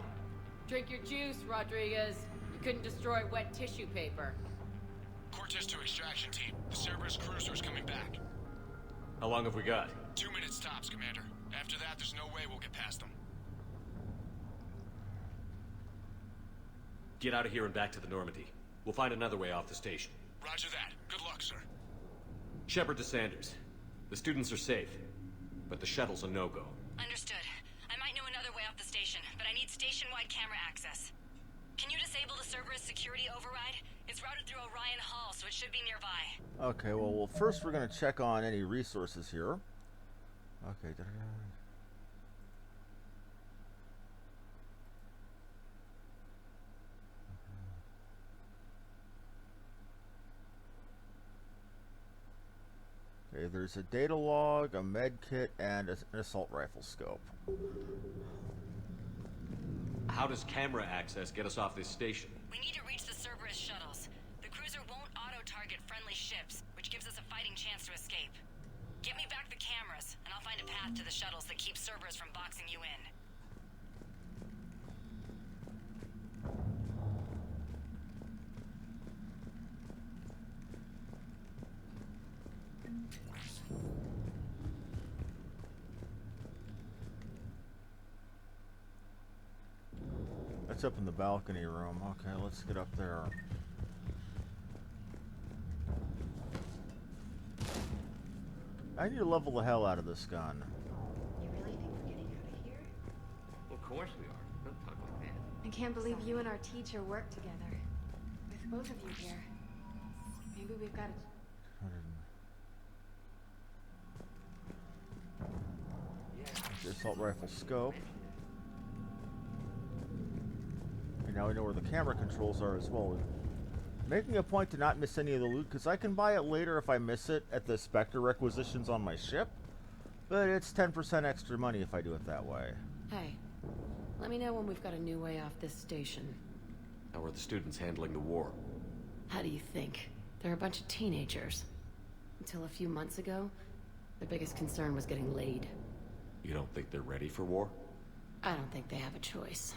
Drink your juice, Rodriguez. You couldn't destroy wet tissue paper. Cortez to extraction team. The Cerberus cruiser's coming back. How long have we got? 2 minutes tops, Commander. After that, there's no way we'll get past them. Get out of here and back to the Normandy. We'll find another way off the station. Roger that. Good luck, sir. Shepard to Sanders. The students are safe, but the shuttle's a no-go. Understood. I might know another way off the station, but I need station-wide camera access. Can you disable the Cerberus security override? It's routed through Orion Hall, so it should be nearby. Okay, well, first we're going to check on any resources here. Okay. Okay, there's a data log, a med kit, and an assault rifle scope. How does camera access get us off this station? We need to reach the Cerberus shuttles. The cruiser won't auto-target friendly ships, which gives us a fighting chance to escape. Get me back the cameras, and I'll find a path to the shuttles that keeps Cerberus from boxing you in. point's up in the balcony room. Okay, let's get up there. I need to level the hell out of this gun. You really think we're getting out of here? Of course we are. Don't talk like that. I can't believe you and our teacher work together. With both of you here. Maybe we've got to... The assault rifle scope. And now we know where the camera controls are as well. Making a point to not miss any of the loot, because I can buy it later if I miss it at the Spectre requisitions on my ship. But it's 10% extra money if I do it that way. Hey, let me know when we've got a new way off this station. How are the students handling the war? How do you think? They're a bunch of teenagers. Until a few months ago, their biggest concern was getting laid. You don't think they're ready for war? I don't think they have a choice.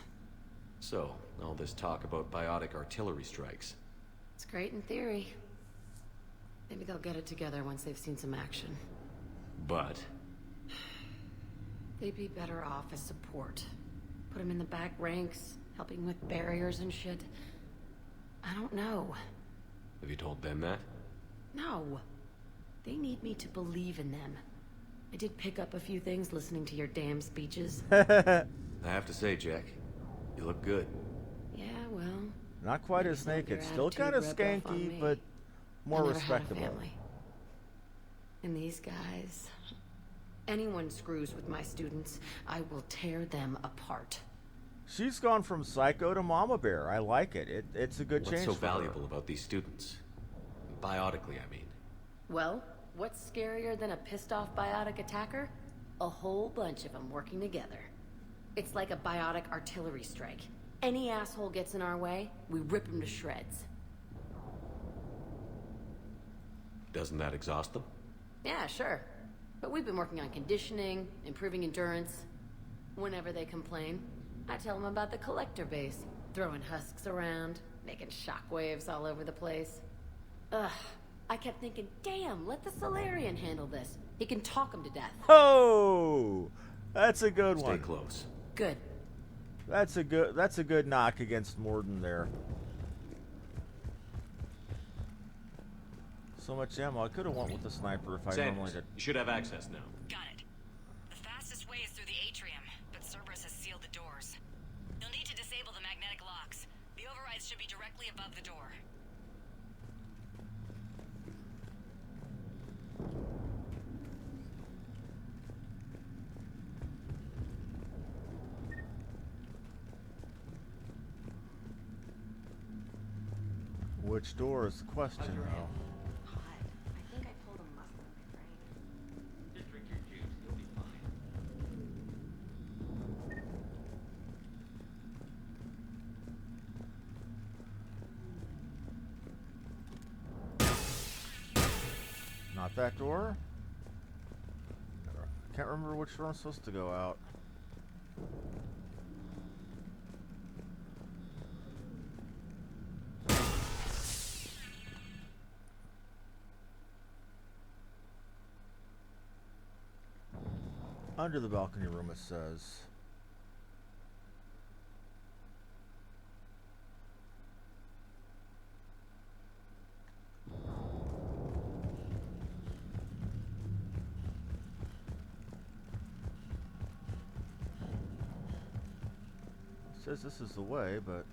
So, all this talk about biotic artillery strikes. It's great in theory. Maybe they'll get it together once they've seen some action. But? They'd be better off as support. Put them in the back ranks, helping with barriers and shit. I don't know. Have you told them that? No. They need me to believe in them. I did pick up a few things listening to your damn speeches. I have to say, Jack, you look good. Yeah, well... Not quite as naked. Still kind of skanky, but more respectable. And these guys... Anyone screws with my students, I will tear them apart. She's gone from psycho to mama bear. I like it. It's a good change. What's so valuable about these students? Biotically, I mean. Well, what's scarier than a pissed-off biotic attacker? A whole bunch of them working together. It's like a biotic artillery strike. Any asshole gets in our way, we rip him to shreds. Doesn't that exhaust them? Yeah, sure. But we've been working on conditioning, improving endurance. Whenever they complain, I tell them about the collector base, throwing husks around, making shockwaves all over the place. Ugh, I kept thinking, damn, let the Solarian handle this. He can talk them to death. Oh, that's a good one. Stay close. Good. That's a good knock against Morden there. So much ammo. I could have went with the sniper if I normally did. You should have access now. Got it. The fastest way is through the atrium, but Cerberus has sealed the doors. You'll need to disable the magnetic locks. The overrides should be directly above the door. Which door is the question, though? I think I pulled a muscle in my brain. Just drink your juice, you'll be fine. Not that door? Can't remember which door I'm supposed to go out. Under the balcony room, it says. It says this is the way, but...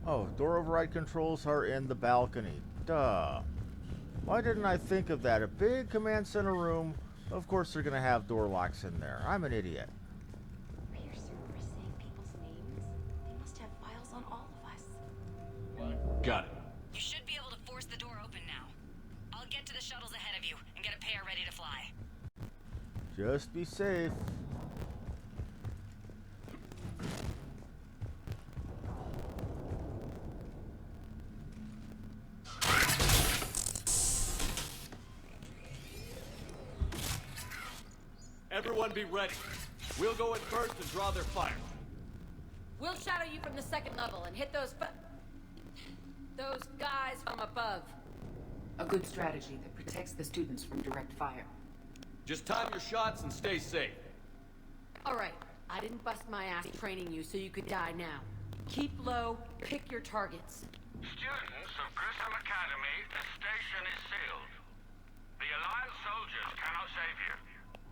Oh, door override controls are in the balcony. Duh. Why didn't I think of that? A big command center room. Of course they're going to have door locks in there. I'm an idiot. Are your servers saying people's names? They must have files on all of us. Got it. You should be able to force the door open now. I'll get to the shuttles ahead of you and get a pair ready to fly. Just be safe. Everyone be ready. We'll go in first and draw their fire. We'll shadow you from the second level and hit those guys from above. A good strategy that protects the students from direct fire. Just time your shots and stay safe. All right, I didn't bust my ass training you so you could die now. Keep low, pick your targets. Students of Grissom Academy, the station is sealed. The Alliance soldiers cannot save you.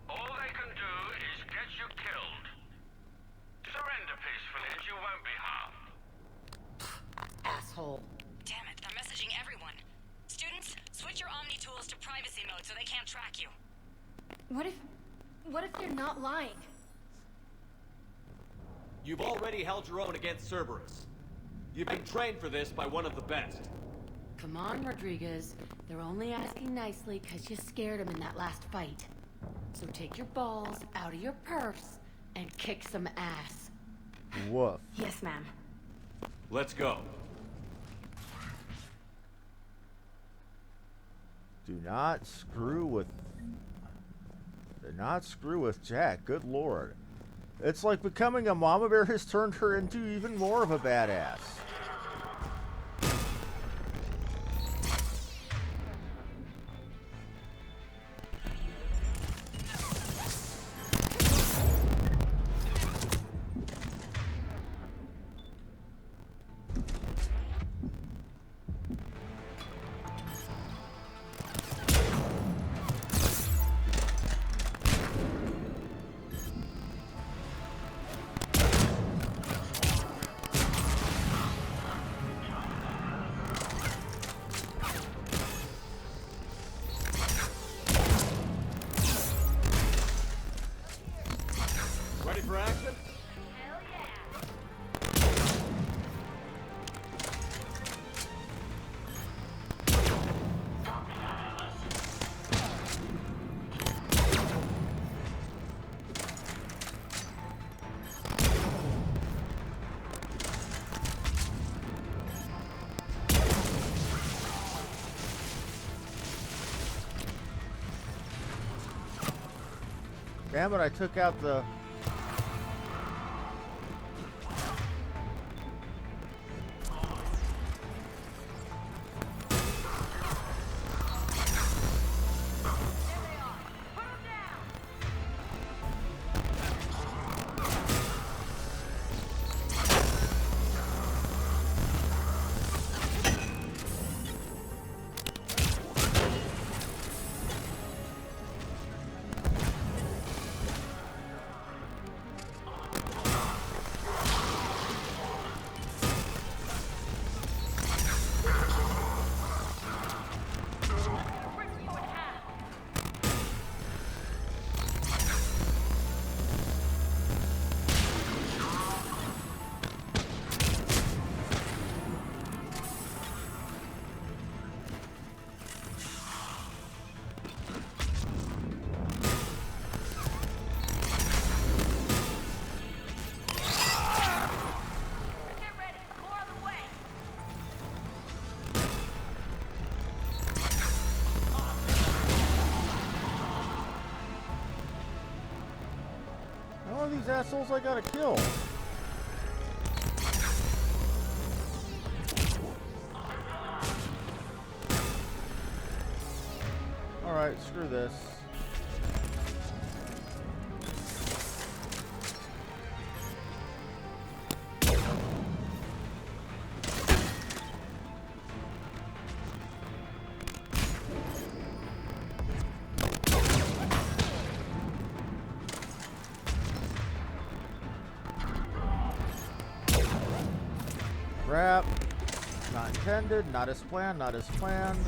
All they can do is get you killed. Surrender peacefully and you won't be harmed. Asshole. Damn it, they're messaging everyone. Students, switch your Omni tools to privacy mode so they can't track you. What if they're not lying? You've already held your own against Cerberus. You've been trained for this by one of the best. Come on, Rodriguez. They're only asking nicely because you scared them in that last fight. So take your balls out of your purse and kick some ass. Woof. Yes, ma'am. Let's go. Do not screw with Jack. Good lord. It's like becoming a mama bear has turned her into even more of a badass. Ready for action? Damn it, I took out the... These assholes I gotta kill. Alright, screw this. Crap. Not intended, not as planned, not as planned.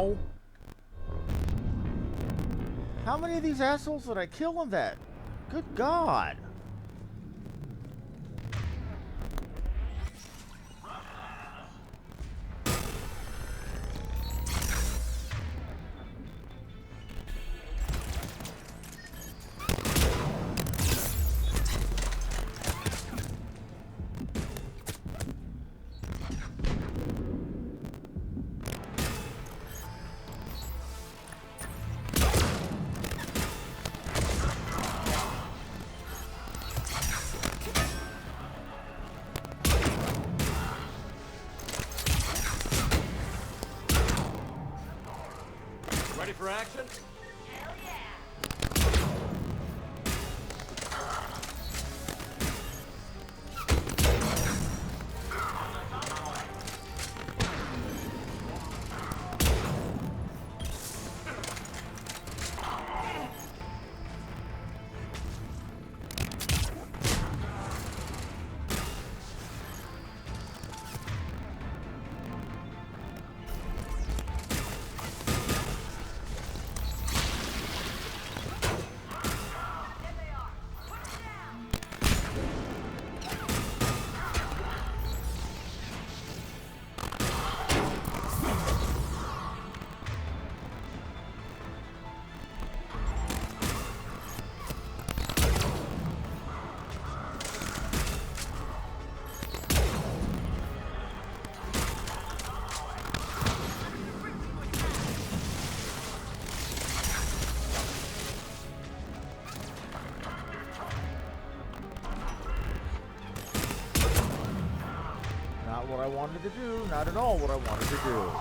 Ow! How many of these assholes did I kill in that? Good God! Ready for action? Not what I wanted to do. Not at all what I wanted to do.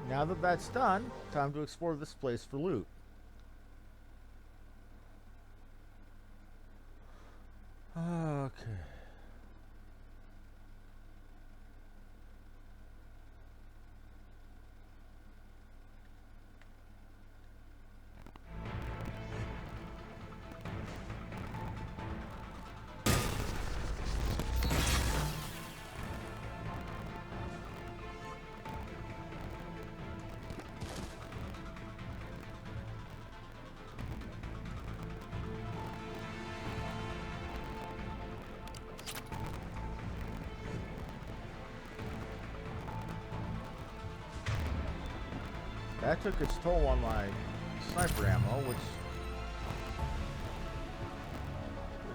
Now that that's done, time to explore this place for loot. Okay. That took its toll on my sniper ammo, which is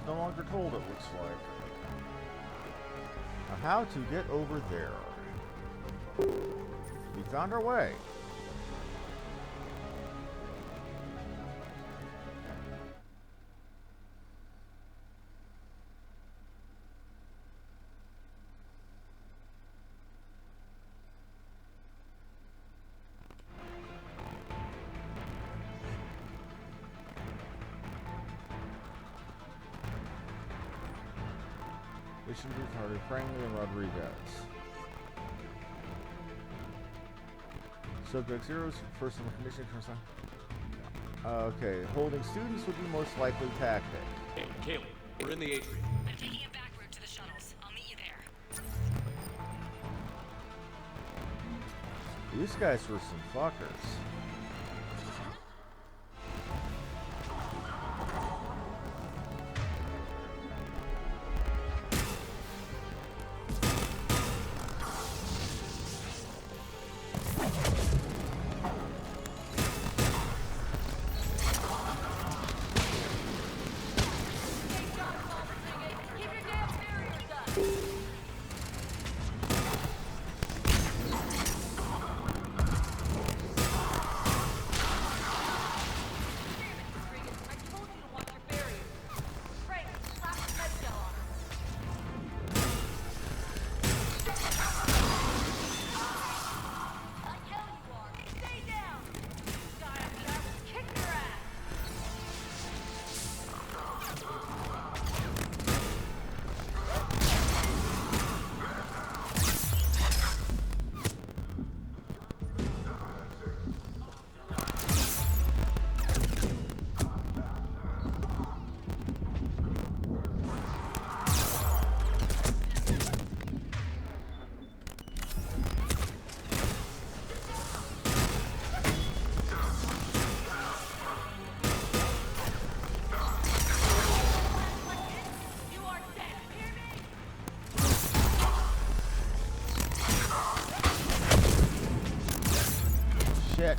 no longer told, it looks like. Now, how to get over there? We found our way. communication booth, Harvey Franklin and Rodriguez. Subject zeros, first level conditioning from okay, holding students would be most likely tactic. Hey, Kaylee, we're in the atrium. I'm taking a back route to the shuttles. I'll meet you there. These guys were some fuckers. Shit.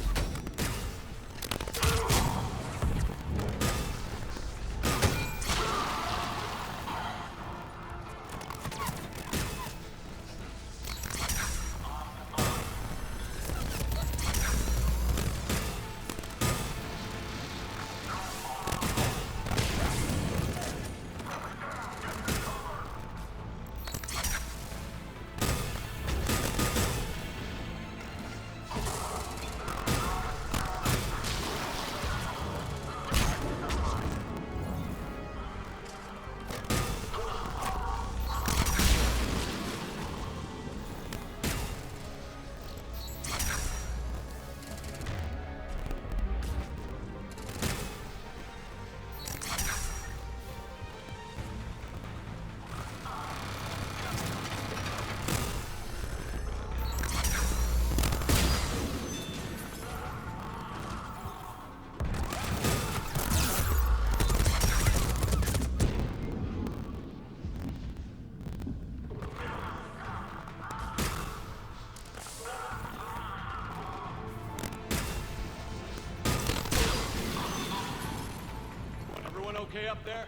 Okay up there?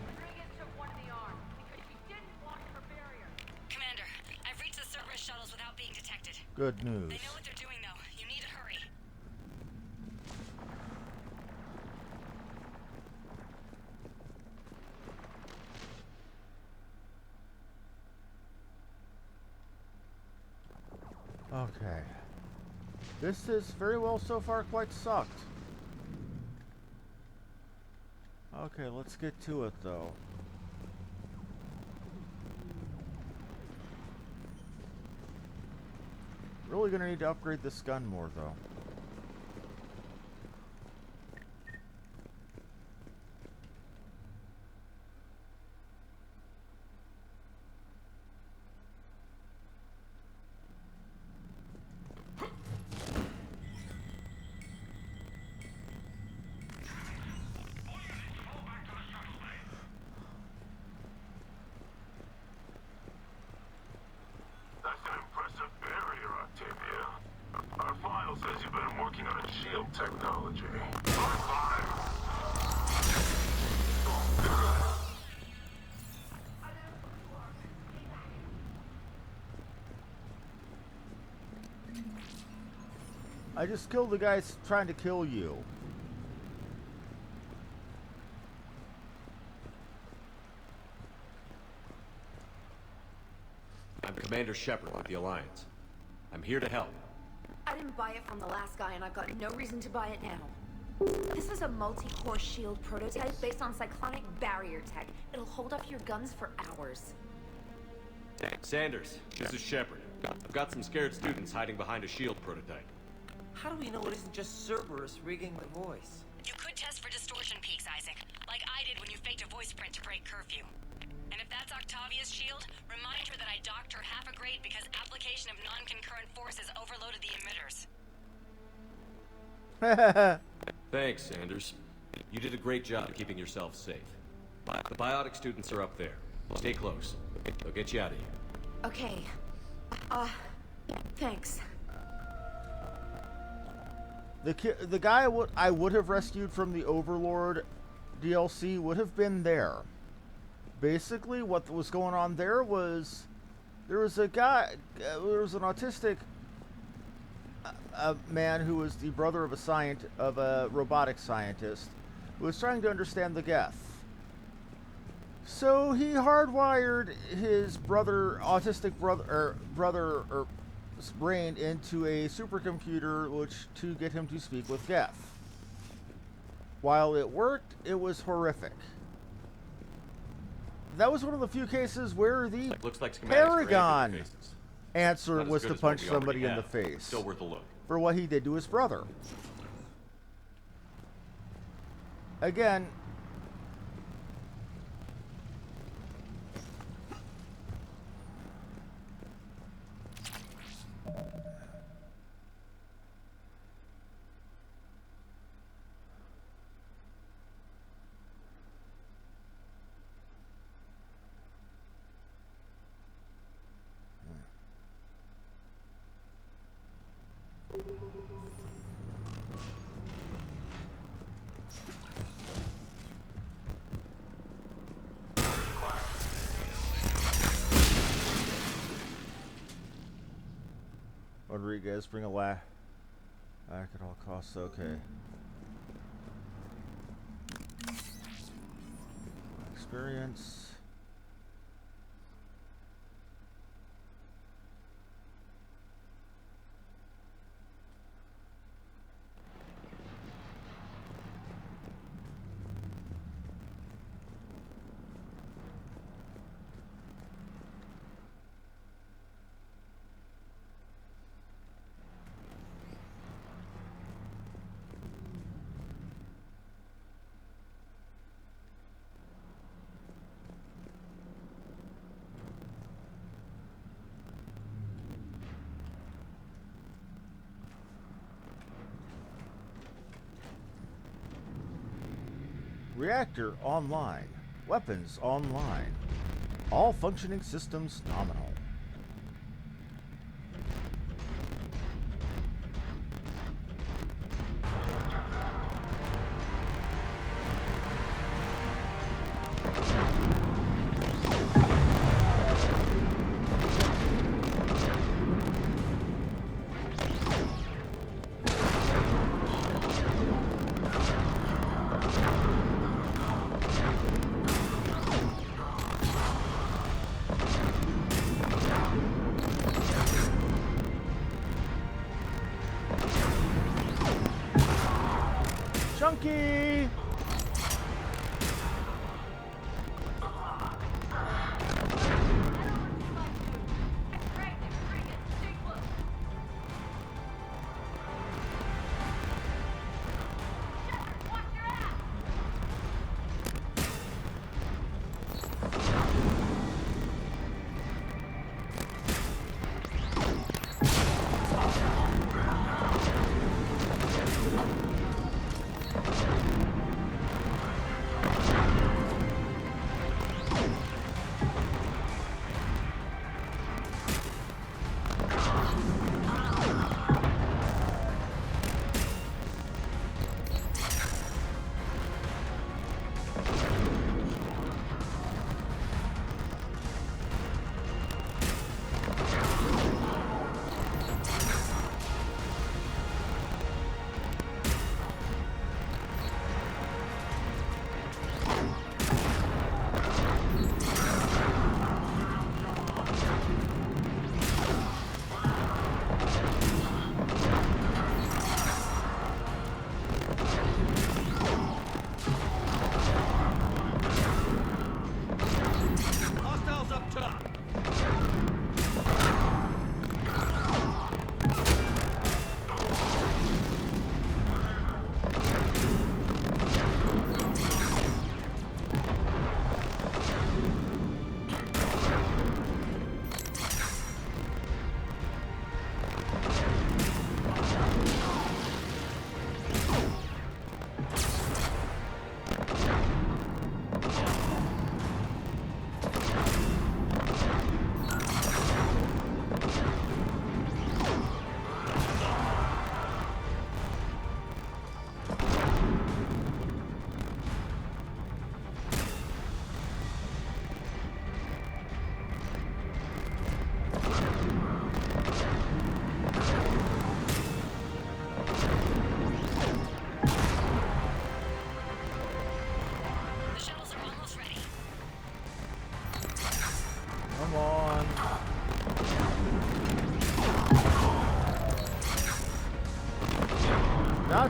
Rodriguez took one in the arm because she didn't walk her barrier. Commander, I've reached the Cerberus shuttles without being detected. Good news. They know what they're doing, though. You need to hurry. Okay. This is very well so far quite sucked. Okay, let's get to it though. Really gonna need to upgrade this gun more though. Technology. I just killed the guys trying to kill you. I'm Commander Shepard with the Alliance. I'm here to help. I didn't buy it from the last guy, and I've got no reason to buy it now. This is a multi-core shield prototype based on cyclonic barrier tech. It'll hold off your guns for hours. Sanders, this is Shepard. I've got some scared students hiding behind a shield prototype. How do we know it isn't just Cerberus rigging the voice? You could test for distortion peaks, Isaac, like I did when you faked a voice print to break curfew. And if that's Octavia's shield, remind her that I docked her half a grade because application of non-concurrent forces overloaded the emitters. Thanks, Sanders. You did a great job keeping yourself safe. The biotic students are up there. Stay close. They'll get you out of here. Okay. Thanks. The guy I would have rescued from the Overlord DLC would have been there. Basically, what was going on there was there was an autistic man who was the brother of a robotics scientist who was trying to understand the Geth. So he hardwired his autistic brother's brain into a supercomputer to get him to speak with Geth. While it worked, it was horrific. That was one of the few cases where the Paragon answer was to punch somebody in the face. Still worth a look. For what he did to his brother. Again, Rodriguez, bring a back at all costs. Okay. Experience. Reactor online. Weapons online. All functioning systems nominal. Chunky!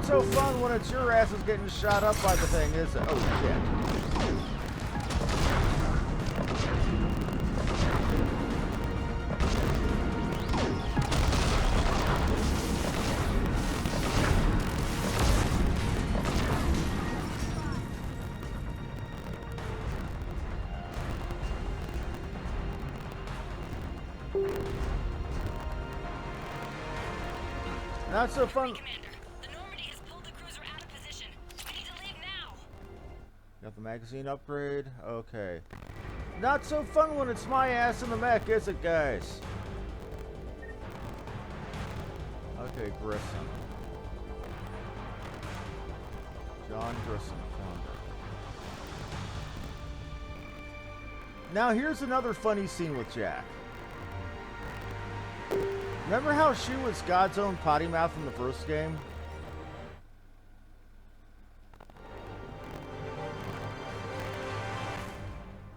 Not so fun when it's your ass is getting shot up by the thing, is it? Oh, shit. Not so fun. Got the magazine upgrade. Okay. Not so fun when it's my ass in the mech, is it, guys? Okay, Grissom. John Grissom, founder. Now here's another funny scene with Jack. Remember how she was God's own potty mouth in the first game?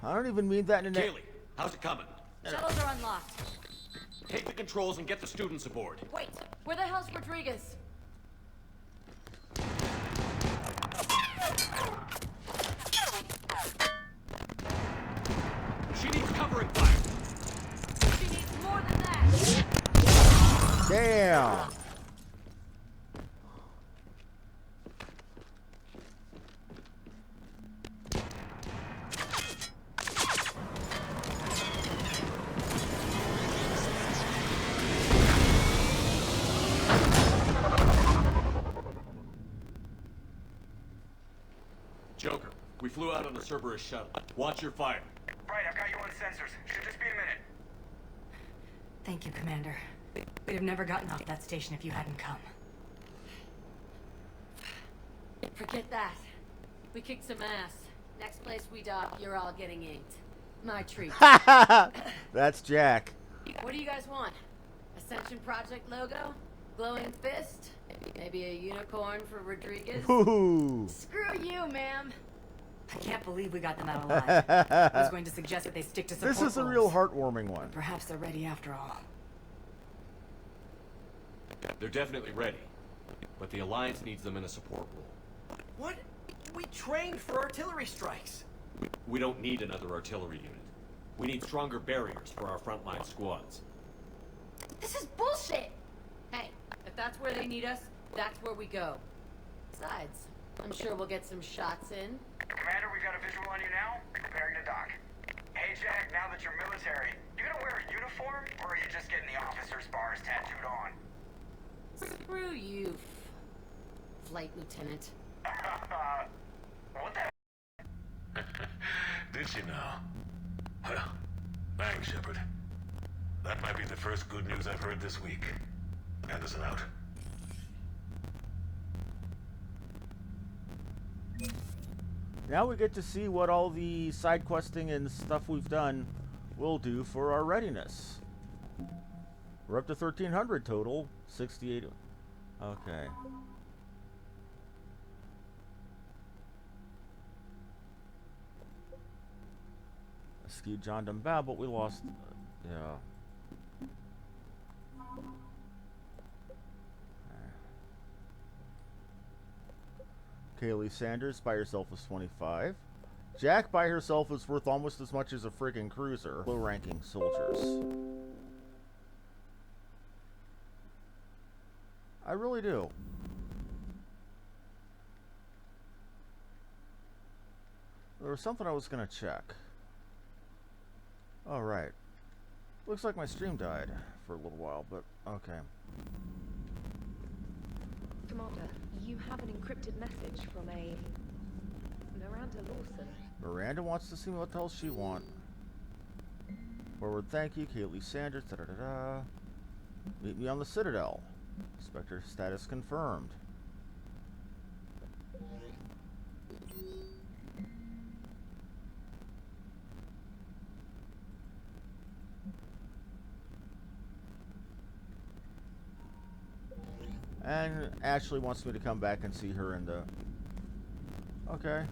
I don't even mean that in a... Kaylee, how's it coming? Shuttles are unlocked. Take the controls and get the students aboard. Wait, where the hell's Rodriguez? She needs covering fire. She needs more than that. Damn. Joker, we flew out on a Cerberus shuttle. Watch your fire. Right, I've got you on sensors. Should just be a minute. Thank you, Commander. We'd have never gotten off that station if you hadn't come. Forget that. We kicked some ass. Next place we dock, you're all getting inked. My treat. That's Jack. What do you guys want? Ascension Project logo? Glowing fist? Maybe a unicorn for Rodriguez? Ooh. Screw you, ma'am. I can't believe we got them out alive. I was going to suggest that they stick to support This is a roles. real heartwarming one. Perhaps they're ready after all. They're definitely ready, but the Alliance needs them in a support role. What? We trained for artillery strikes. We don't need another artillery unit. We need stronger barriers for our frontline squads. This is bullshit! Hey, if that's where they need us, that's where we go. Besides, I'm sure we'll get some shots in. Commander, we got a visual on you now. Preparing to dock. Hey, Jack, now that you're military, you gonna wear a uniform, or are you just getting the officer's bars tattooed on? Screw you, Flight Lieutenant. What the? Did she now? Well, thanks, Shepard. That might be the first good news I've heard this week. Anderson out. Now we get to see what all the side questing and stuff we've done will do for our readiness. We're up to 1,300 total. 68. Okay. Ski John Dumbao, but we lost. Yeah. Kaylee Sanders by herself is 25. Jack by herself is worth almost as much as a friggin' cruiser. Low-ranking soldiers. I really do. There was something I was gonna check. Oh, right. Looks like my stream died for a little while, but okay. Commander, you have an encrypted message from a Miranda Lawson. Miranda wants to see what else she wants. Forward, thank you, Kaylee Sanders. Da da da da. Meet me on the Citadel. Spectre status confirmed. And Ashley wants me to come back and see her in the... Okay.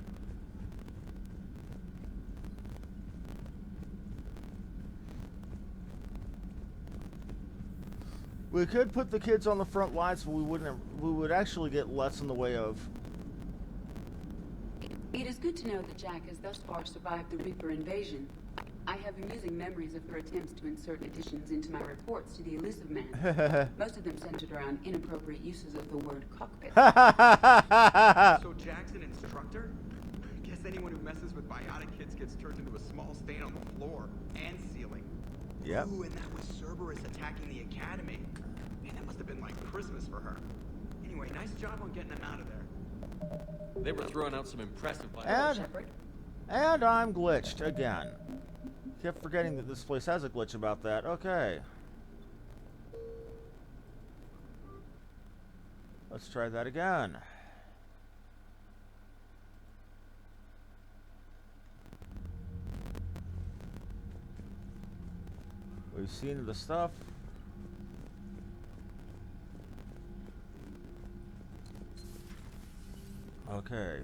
We could put the kids on the front lines, but we would actually get less in the way of. It is good to know that Jack has thus far survived the Reaper invasion. I have amusing memories of her attempts to insert additions into my reports to the Elusive Man. Most of them centered around inappropriate uses of the word cockpit. So Jack's an instructor? I guess anyone who messes with biotic kids gets turned into a small stain on the floor and ceiling. Yep. Ooh, and that was Cerberus attacking the academy. Man, that must have been like Christmas for her. Anyway, nice job on getting him out of there. They were throwing out some impressive And I'm glitched again. Kept forgetting that this place has a glitch about that. Okay. Let's try that again. We've seen the stuff. Okay.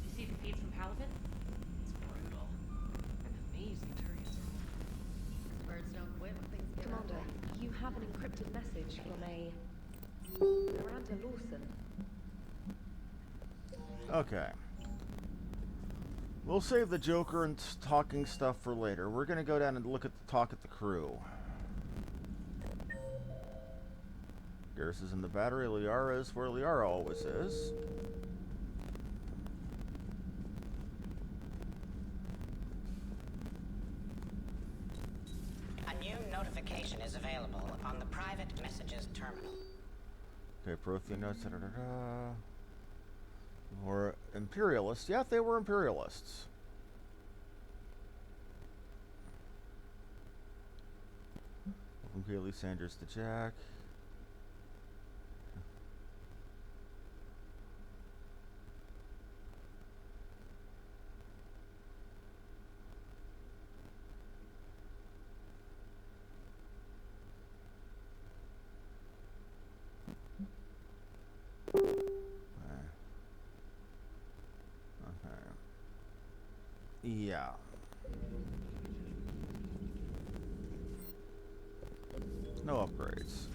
You see the feed from Palavin? It's brutal. An amazing Turian. Birds don't quit when things get Commander, ugly. you have an encrypted message from a Miranda Lawson. Okay. We'll save the Joker and talking stuff for later. We're gonna go down and talk at the crew. Garrus is in the battery. Liara is where Liara always is. A new notification is available on the private messages terminal. Okay, Prothean notes. Or Imperialists. Yeah, they were Imperialists. From Kaylee Sanders to Jack. Yeah. No upgrades.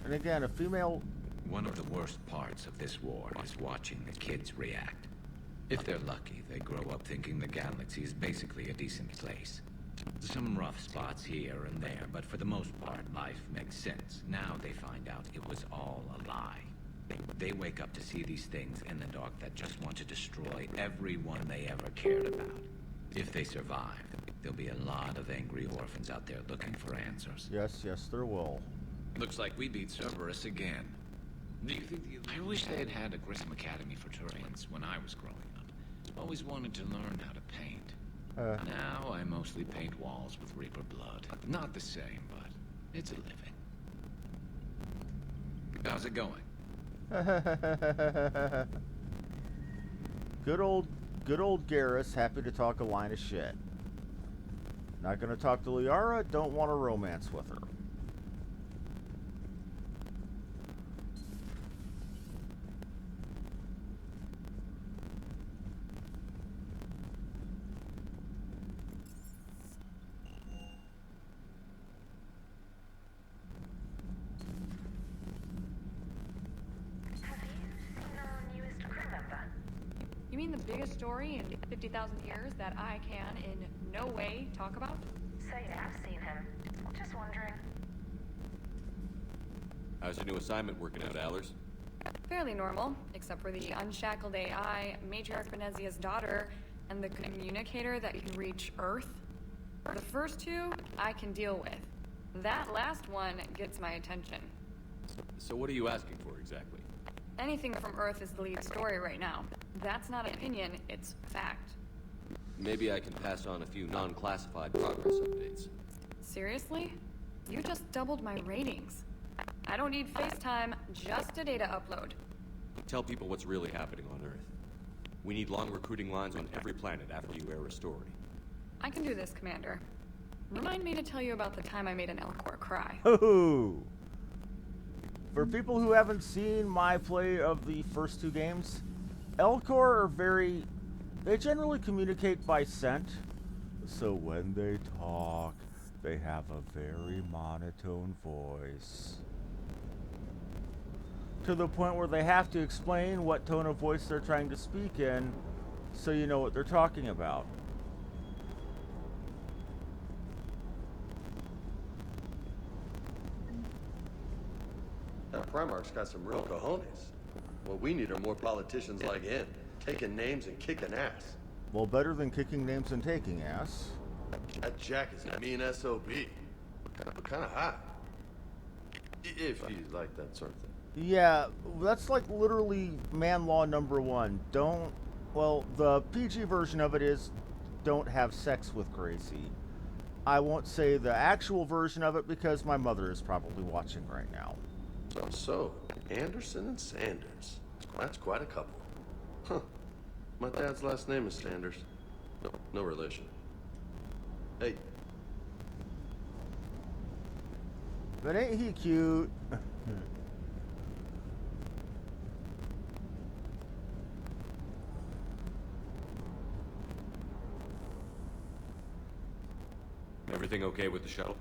And again, a female... One of the worst parts of this war is watching the kids react. If they're lucky, they grow up thinking the galaxy is basically a decent place. Some rough spots here and there, but for the most part, life makes sense. Now they find out it was all a lie. They wake up to see these things in the dark that just want to destroy everyone they ever cared about. If they survive, there'll be a lot of angry orphans out there looking for answers. Yes, yes, there will. Looks like we beat Cerberus again. Do you think I wish they had had a Grissom Academy for Turians when I was growing up. Always wanted to learn how to paint. Now I mostly paint walls with Reaper blood. Not the same, but it's a living. How's it going? Good old Garrus, happy to talk a line of shit. Not gonna talk to Liara, don't want a romance with her. You mean the biggest story in 50,000 years that I can in no way talk about? So you have seen him. Just wondering. How's your new assignment working out, Allers? Fairly normal, except for the unshackled AI, Matriarch Venezia's daughter, and the communicator that can reach Earth. The first two, I can deal with. That last one gets my attention. So what are you asking for exactly? Anything from Earth is the lead story right now. That's not opinion, it's fact. Maybe I can pass on a few non-classified progress updates. Seriously? You just doubled my ratings. I don't need FaceTime, just a data upload. Tell people what's really happening on Earth. We need long recruiting lines on every planet after you air a story. I can do this, Commander. Remind me to tell you about the time I made an Elcor cry. Hoo-hoo! For people who haven't seen my play of the first two games, Elcor are they generally communicate by scent. So when they talk, they have a very monotone voice. To the point where they have to explain what tone of voice they're trying to speak in, so you know what they're talking about. That Primarch's got some real cojones. What we need are more politicians like him, taking names and kicking ass. Well, better than kicking names and taking ass. That Jack is a mean SOB. But kind of hot. If you like that sort of thing. Yeah, that's like literally man law number one. The PG version of it is don't have sex with Gracie. I won't say the actual version of it because my mother is probably watching right now. So, Anderson and Sanders. That's quite a couple. Huh. My dad's last name is Sanders. No relation. Hey. But ain't he cute? Everything okay with the shuttle?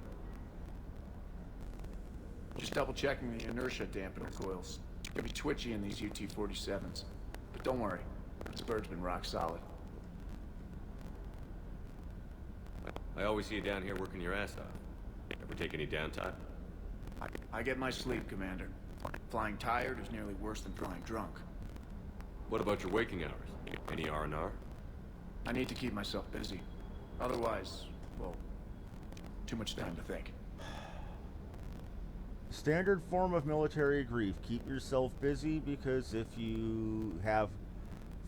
Just double checking the inertia dampener coils. It's gonna be twitchy in these UT-47s. But don't worry, this bird's been rock solid. I always see you down here working your ass off. Ever take any downtime? I get my sleep, Commander. Flying tired is nearly worse than flying drunk. What about your waking hours? Any R&R? I need to keep myself busy. Otherwise, well, too much time to think. Standard form of military grief. Keep yourself busy because if you have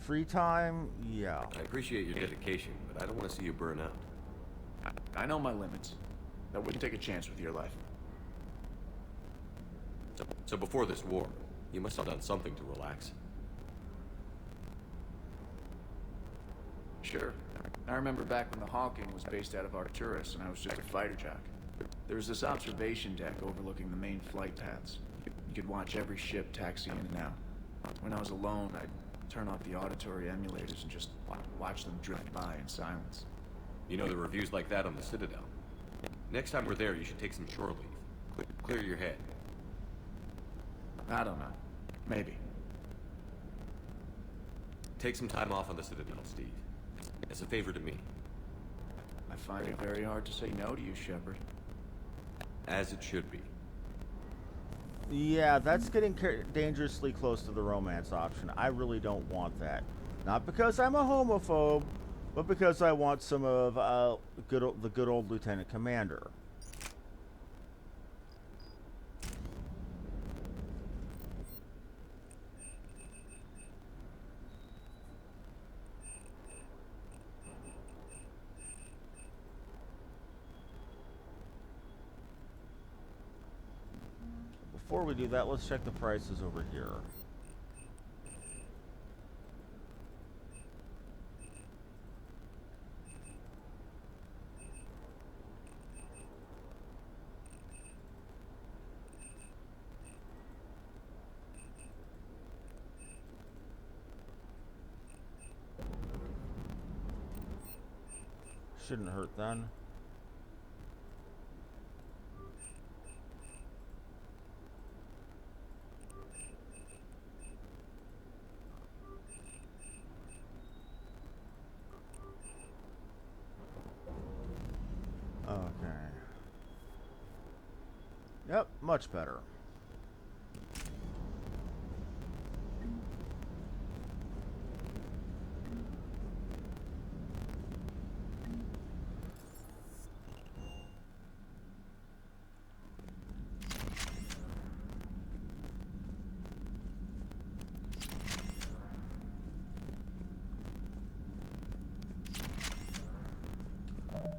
free time, yeah. I appreciate your dedication, but I don't want to see you burn out. I know my limits. I wouldn't take a chance with your life. So before this war, you must have done something to relax. Sure. I remember back when the Hawking was based out of Arcturus and I was just a fighter jock. There was this observation deck overlooking the main flight paths. You could watch every ship taxi in and out. When I was alone, I'd turn off the auditory emulators and just watch them drift by in silence. You know, there are reviews like that on the Citadel. Next time we're there, you should take some shore leave. Clear your head. I don't know. Maybe. Take some time off on the Citadel, Steve. As a favor to me. I find it very hard to say no to you, Shepard. As it should be. Yeah, that's getting dangerously close to the romance option. I really don't want that. Not because I'm a homophobe, but because I want some of the good old Lieutenant Commander. Before we do that, let's check the prices over here. Shouldn't hurt then. Okay. Yep, much better.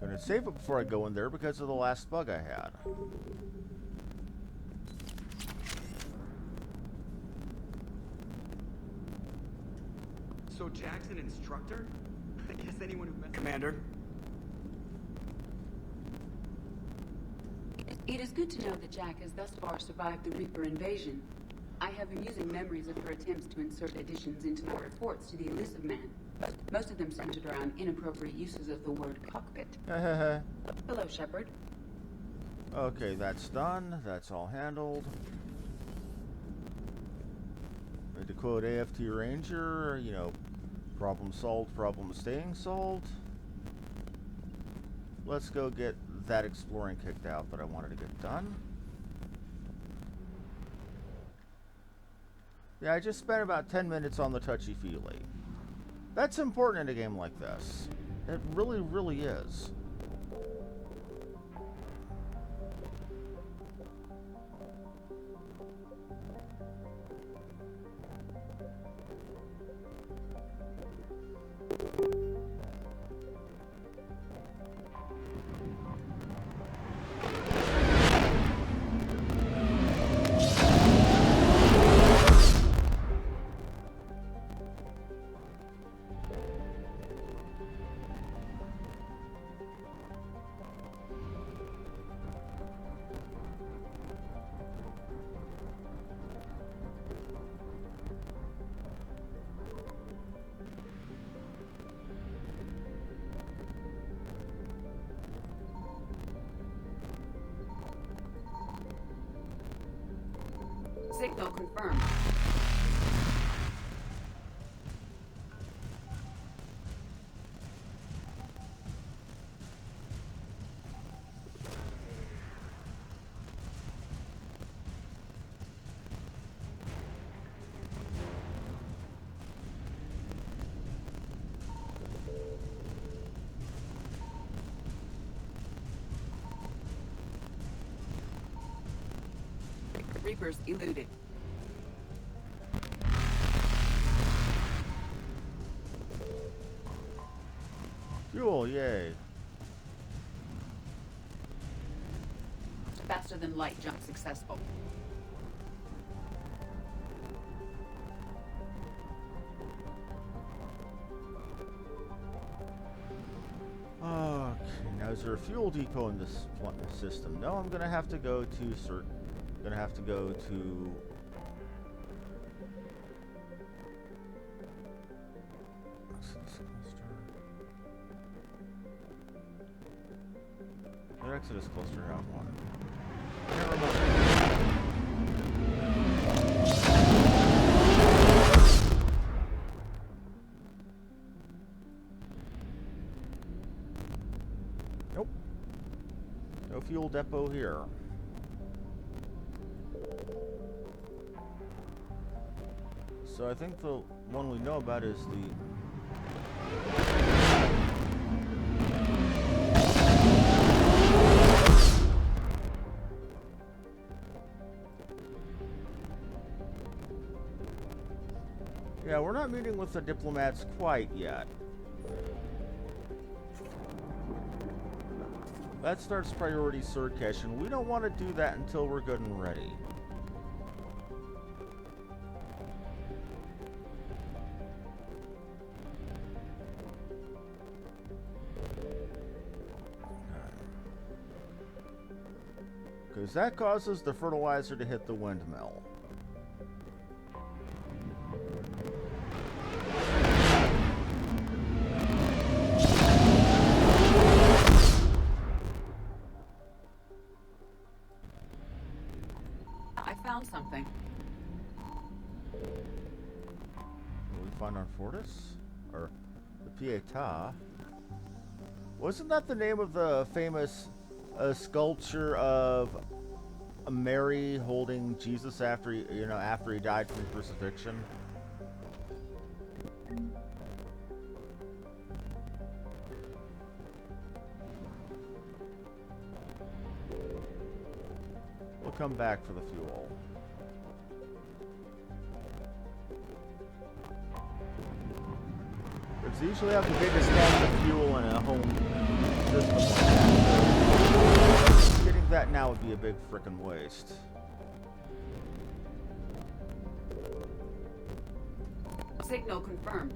Gonna save it before I go in there because of the last bug I had. So Jack's an instructor? I guess anyone who messes... Commander? It is good to know that Jack has thus far survived the Reaper invasion. I have amusing memories of her attempts to insert additions into my reports to the Elusive Man. Most of them centered around inappropriate uses of the word cockpit. Hello, Shepard. Okay, that's done. That's all handled. To quote AFT Ranger, you know, problem solved, problem staying solved. Let's go get that exploring kicked out that I wanted to get done. Yeah, I just spent about 10 minutes on the touchy-feely. That's important in a game like this. It really, really is. Signal confirmed. Reapers eluded. Fuel, yay. Faster than light jump successful. Okay, now is there a fuel depot in this system? No, I'm gonna have to go to gonna have to go to the Exodus cluster have one. Can't remember. Nope. No fuel depot here. So I think the one we know about is the... Yeah, we're not meeting with the diplomats quite yet. That starts priority Surkesh, and we don't want to do that until we're good and ready. Because that causes the fertilizer to hit the windmill. I found something. What we find on Fortis? Or the Pietà? Wasn't that the name of the famous sculpture of Mary holding Jesus after he died from crucifixion? We'll come back for the fuel. It's usually have the biggest tank of fuel in a home system like that. So getting that now would be a big frickin' waste. Signal confirmed.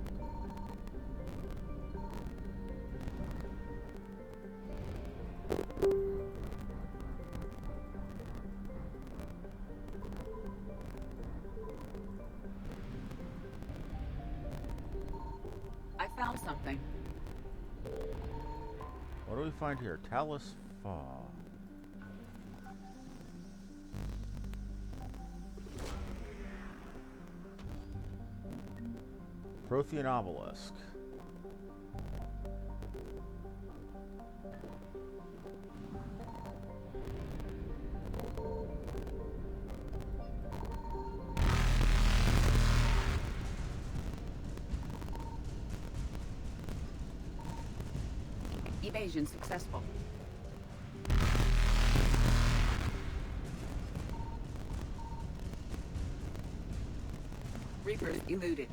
What do we find here? Talus Fa. Prothean obelisk. Evasion successful. Reapers eluded.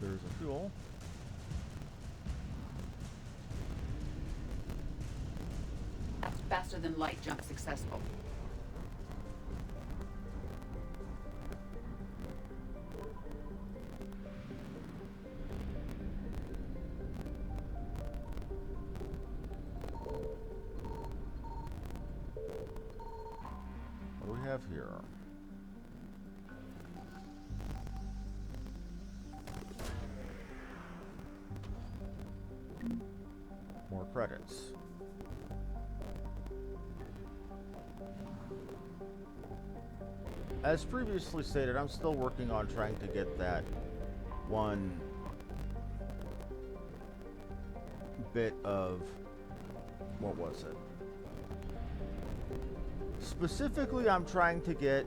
There's a fuel. That's faster than light jump successful. What do we have here? More credits. As previously stated, I'm still working on trying to get that one bit of, what was it? Specifically, I'm trying to get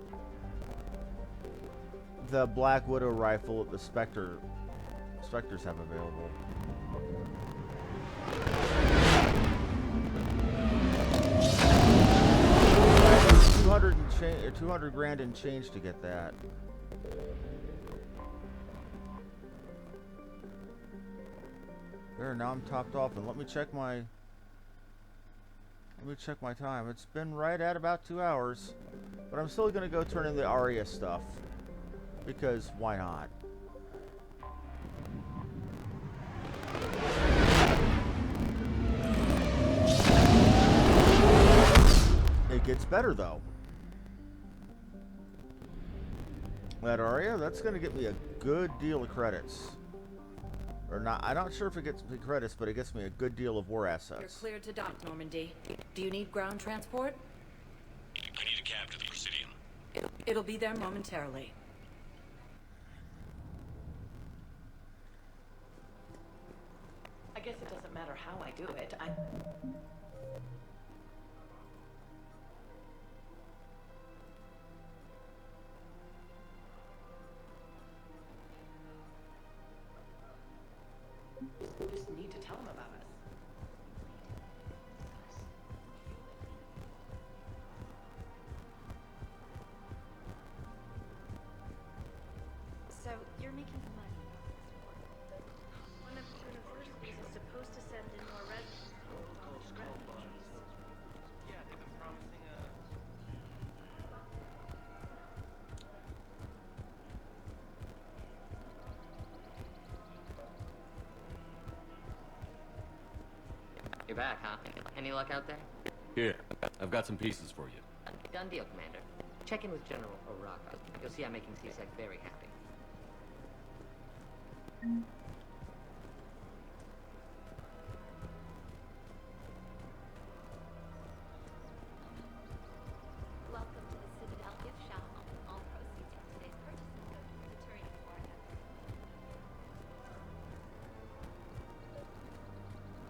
the Black Widow rifle that the Spectres have available. 200 grand and change to get that. There, now I'm topped off, and let me check my time. It's been right at about 2 hours, but I'm still gonna go turn in the Aria stuff because why not? It gets better though. That Aria, that's going to get me a good deal of credits. Or not, I'm not sure if it gets me credits, but it gets me a good deal of war assets. You're cleared to dock, Normandy. Do you need ground transport? I need a cab to the Presidium. It'll be there momentarily. I guess it doesn't matter how I do it. Just need to tell them about us. So, you're making money off this war. One of the universities is supposed to send in more residents to college refugees. Yeah, they've been promising a... You're back, huh? Any luck out there? Here, I've got some pieces for you. Done deal, Commander. Check in with General Oraka. You'll see I'm making CSEC very happy. Welcome to the Citadel gift shop. All proceeds from today's purchases go to the Turian Warhead.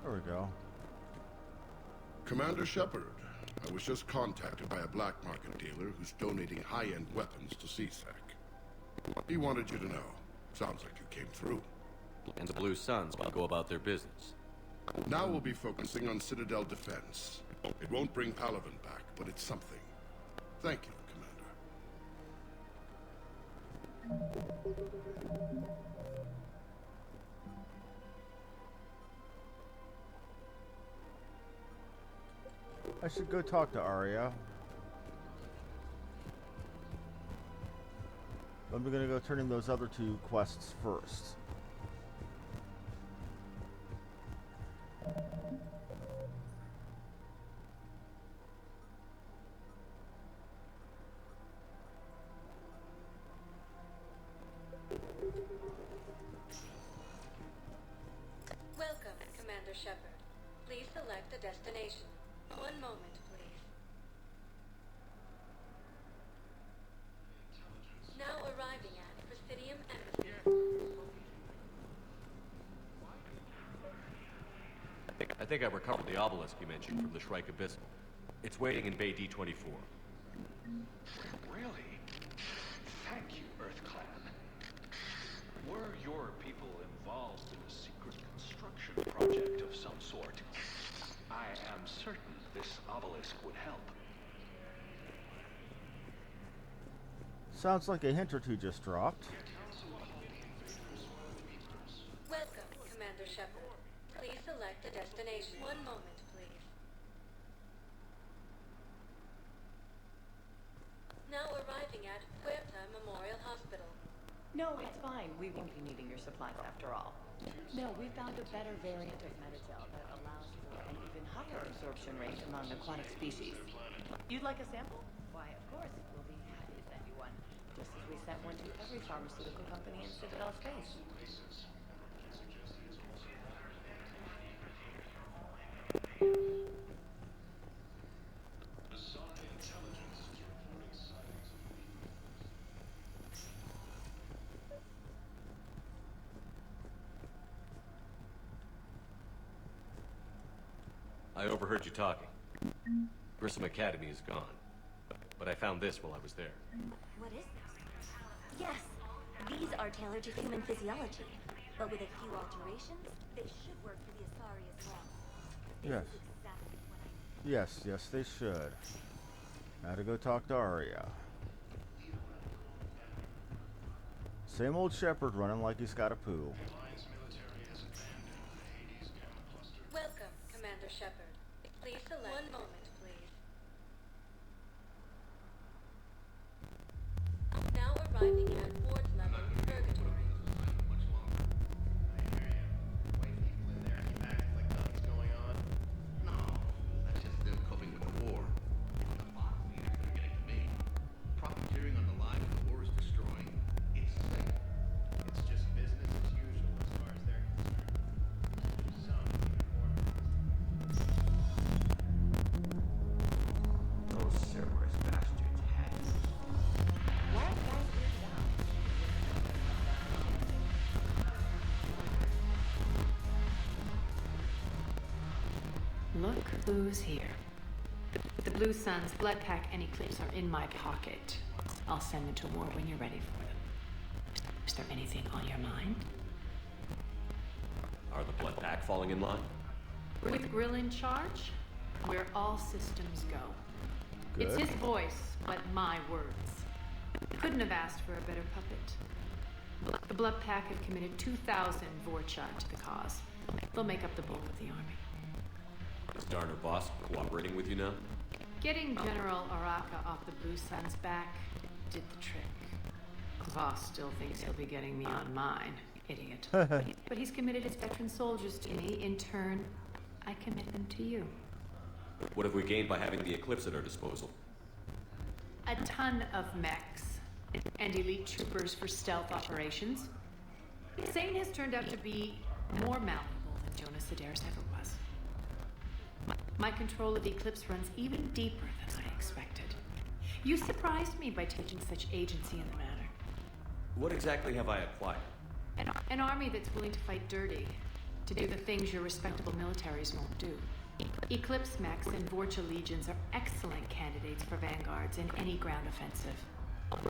There we go. Commander Shepard, I was just contacted by a black market dealer who's donating high-end weapons to CSEC. He wanted you to know. Sounds like you came through. And the Blue Suns will go about their business. Now we'll be focusing on Citadel defense. It won't bring Palaven back, but it's something. Thank you, Commander. I should go talk to Aria. I'm gonna go turn in those other two quests first. Commander Shepard. Please select a destination. One moment, please. Now arriving at Presidium Embassy. I think I recovered the obelisk you mentioned from the Shrike Abyssal. It's waiting in Bay D-24. Really? Thank you, Earth Clan. Were your people involved in a secret construction project of some sort, I am certain this obelisk would help. Sounds like a hint or two just dropped. Welcome, Commander Shepard. Please select a destination. One moment, please. Now arriving at Puerta Memorial Hospital. No, it's fine. We won't be needing your supplies after all. No, we found a better variant of Meditel that allows for an even higher absorption rate among aquatic species. You'd like a sample? Why, of course, we'll be happy to send you one. Just as we sent one to every pharmaceutical company in Citadel space. I overheard you talking. Grissom Academy is gone. But I found this while I was there. What is this? Yes, these are tailored to human physiology, but with a few alterations, they should work for the Asari as well. Yes. This is exactly what I need. Yes, they should. Now to go talk to Arya. Same old Shepard running like he's got a poo. Welcome, Commander Shepard. Please select. One moment, please. Now arriving at ward level Purgatory. No, that's just them coping with the war. The bottom leaders that are getting to me. Profiteering on the lives the war is destroying. It's sick. It's just business as usual as far as they're concerned. Some even more Those Cerberus bastards had us. Why are you guys weirded out? Look who's here. The Blue Suns, Blood Pack, and Eclipse are in my pocket. I'll send them to war when you're ready for them. Is there anything on your mind? Are the Blood Pack falling in line? With Grill in charge, where all systems go. Good. It's his voice, but my words. Couldn't have asked for a better puppet. The Blood Pack have committed 2,000 Vorcha to the cause. They'll make up the bulk of the army. Is Darner Boss cooperating with you now? Getting General Araka off the Blue Suns' back did the trick. Voss still thinks he'll be getting me on mine. Idiot. But he's committed his veteran soldiers to me. In turn, I commit them to you. What have we gained by having the Eclipse at our disposal? A ton of mechs and elite troopers for stealth operations. Sane has turned out to be more malleable than Jonas Adair's ever was. My control of the Eclipse runs even deeper than I expected. You surprised me by taking such agency in the matter. What exactly have I acquired? An army that's willing to fight dirty, to do the things your respectable militaries won't do. Eclipse mechs and Vorcha legions are excellent candidates for vanguards in any ground offensive.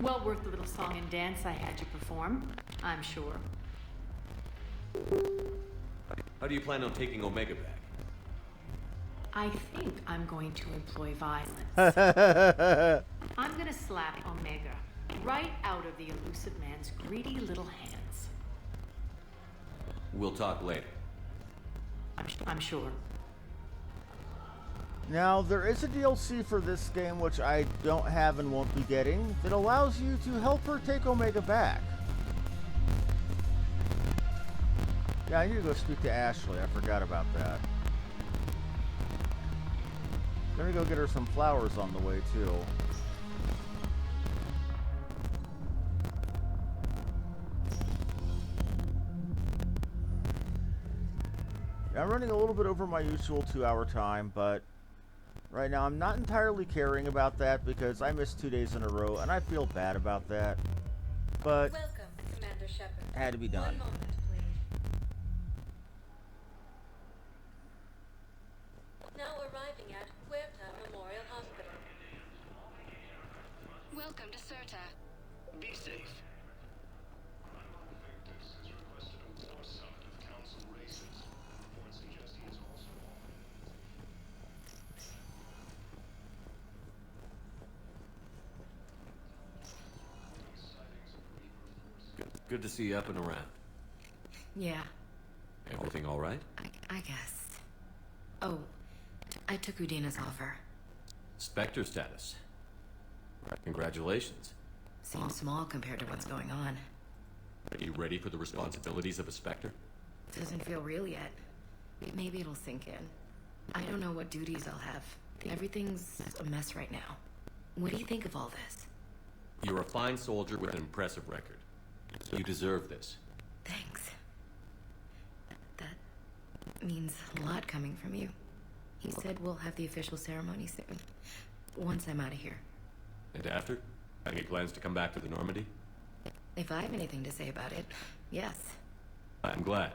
Well worth the little song and dance I had you perform, I'm sure. How do you plan on taking Omega back? I think I'm going to employ violence. I'm gonna slap Omega right out of the elusive man's greedy little hands. We'll talk later. I'm sure. Now, there is a DLC for this game which I don't have and won't be getting that allows you to help her take Omega back. Yeah, I need to go speak to Ashley. I forgot about that. Gonna go get her some flowers on the way, too. I'm running a little bit over my usual 2-hour time, but right now I'm not entirely caring about that because I missed 2 days in a row and I feel bad about that. But Welcome, Commander Shepard. had to be done. One moment, please. Now arriving at Huerta Memorial Hospital. Welcome to Surta. Be safe. Good to see you up and around. Yeah, Everything all right? I guess. Oh, I took Udina's offer. Spectre status. Congratulations. Seems small compared to what's going on. Are you ready for the responsibilities of a Spectre? Doesn't feel real yet. Maybe it'll sink in. I don't know what duties I'll have. Everything's a mess right now. What do you think of all this? You're a fine soldier with an impressive record. You deserve this. Thanks. That means a lot coming from you. He said we'll have the official ceremony soon. Once I'm out of here. And after? Any plans to come back to the Normandy? If I have anything to say about it, yes. I'm glad.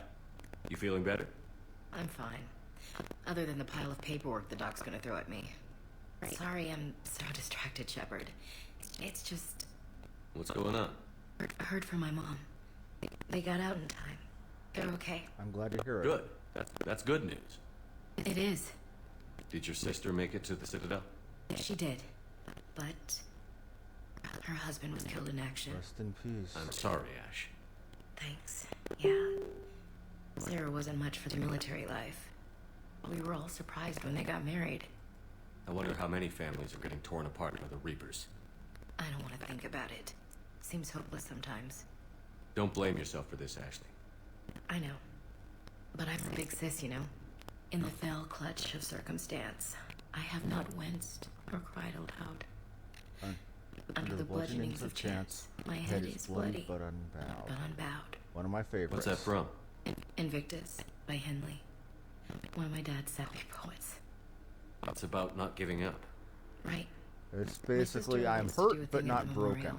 You feeling better? I'm fine. Other than the pile of paperwork the doc's gonna throw at me. Sorry I'm so distracted, Shepard. It's just... What's going on? Heard from my mom. They got out in time. They're okay. I'm glad to hear it. Good. That's good news. It is. Did your sister make it to the Citadel? She did. But... her husband was killed in action. Rest in peace. I'm sorry, Ash. Thanks. Yeah. Sarah wasn't much for the military life. We were all surprised when they got married. I wonder how many families are getting torn apart by the Reapers. I don't want to think about it. Seems hopeless sometimes. Don't blame yourself for this, Ashley. I know. But I'm a big sis, you know? In the fell clutch of circumstance, I have not winced or cried aloud. Under the bludgeonings of chance, my head is bloody, but unbowed. One of my What's favorites. that from? Invictus by Henley. One of my dad's savvy poets. It's about not giving up. Right. It's basically I'm hurt but not broken.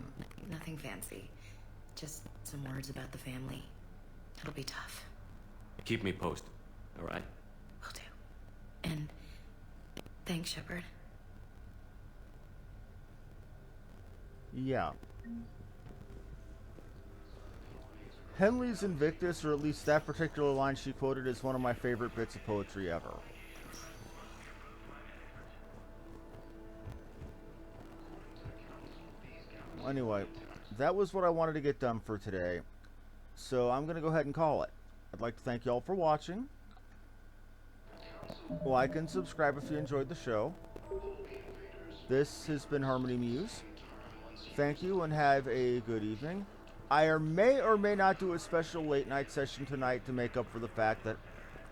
Nothing fancy. Just some words about the family. It'll be tough. Keep me posted, all right? Will do. And thanks, Shepard. Yeah. Henley's Invictus, or at least that particular line she quoted, is one of my favorite bits of poetry ever. Anyway, that was what I wanted to get done for today. So I'm going to go ahead and call it. I'd like to thank you all for watching. Like and subscribe if you enjoyed the show. This has been Harmony Muse. Thank you and have a good evening. I may or may not do a special late night session tonight to make up for the fact that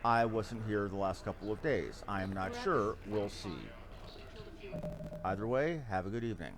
I wasn't here the last couple of days. I am not sure. We'll see. Either way, have a good evening.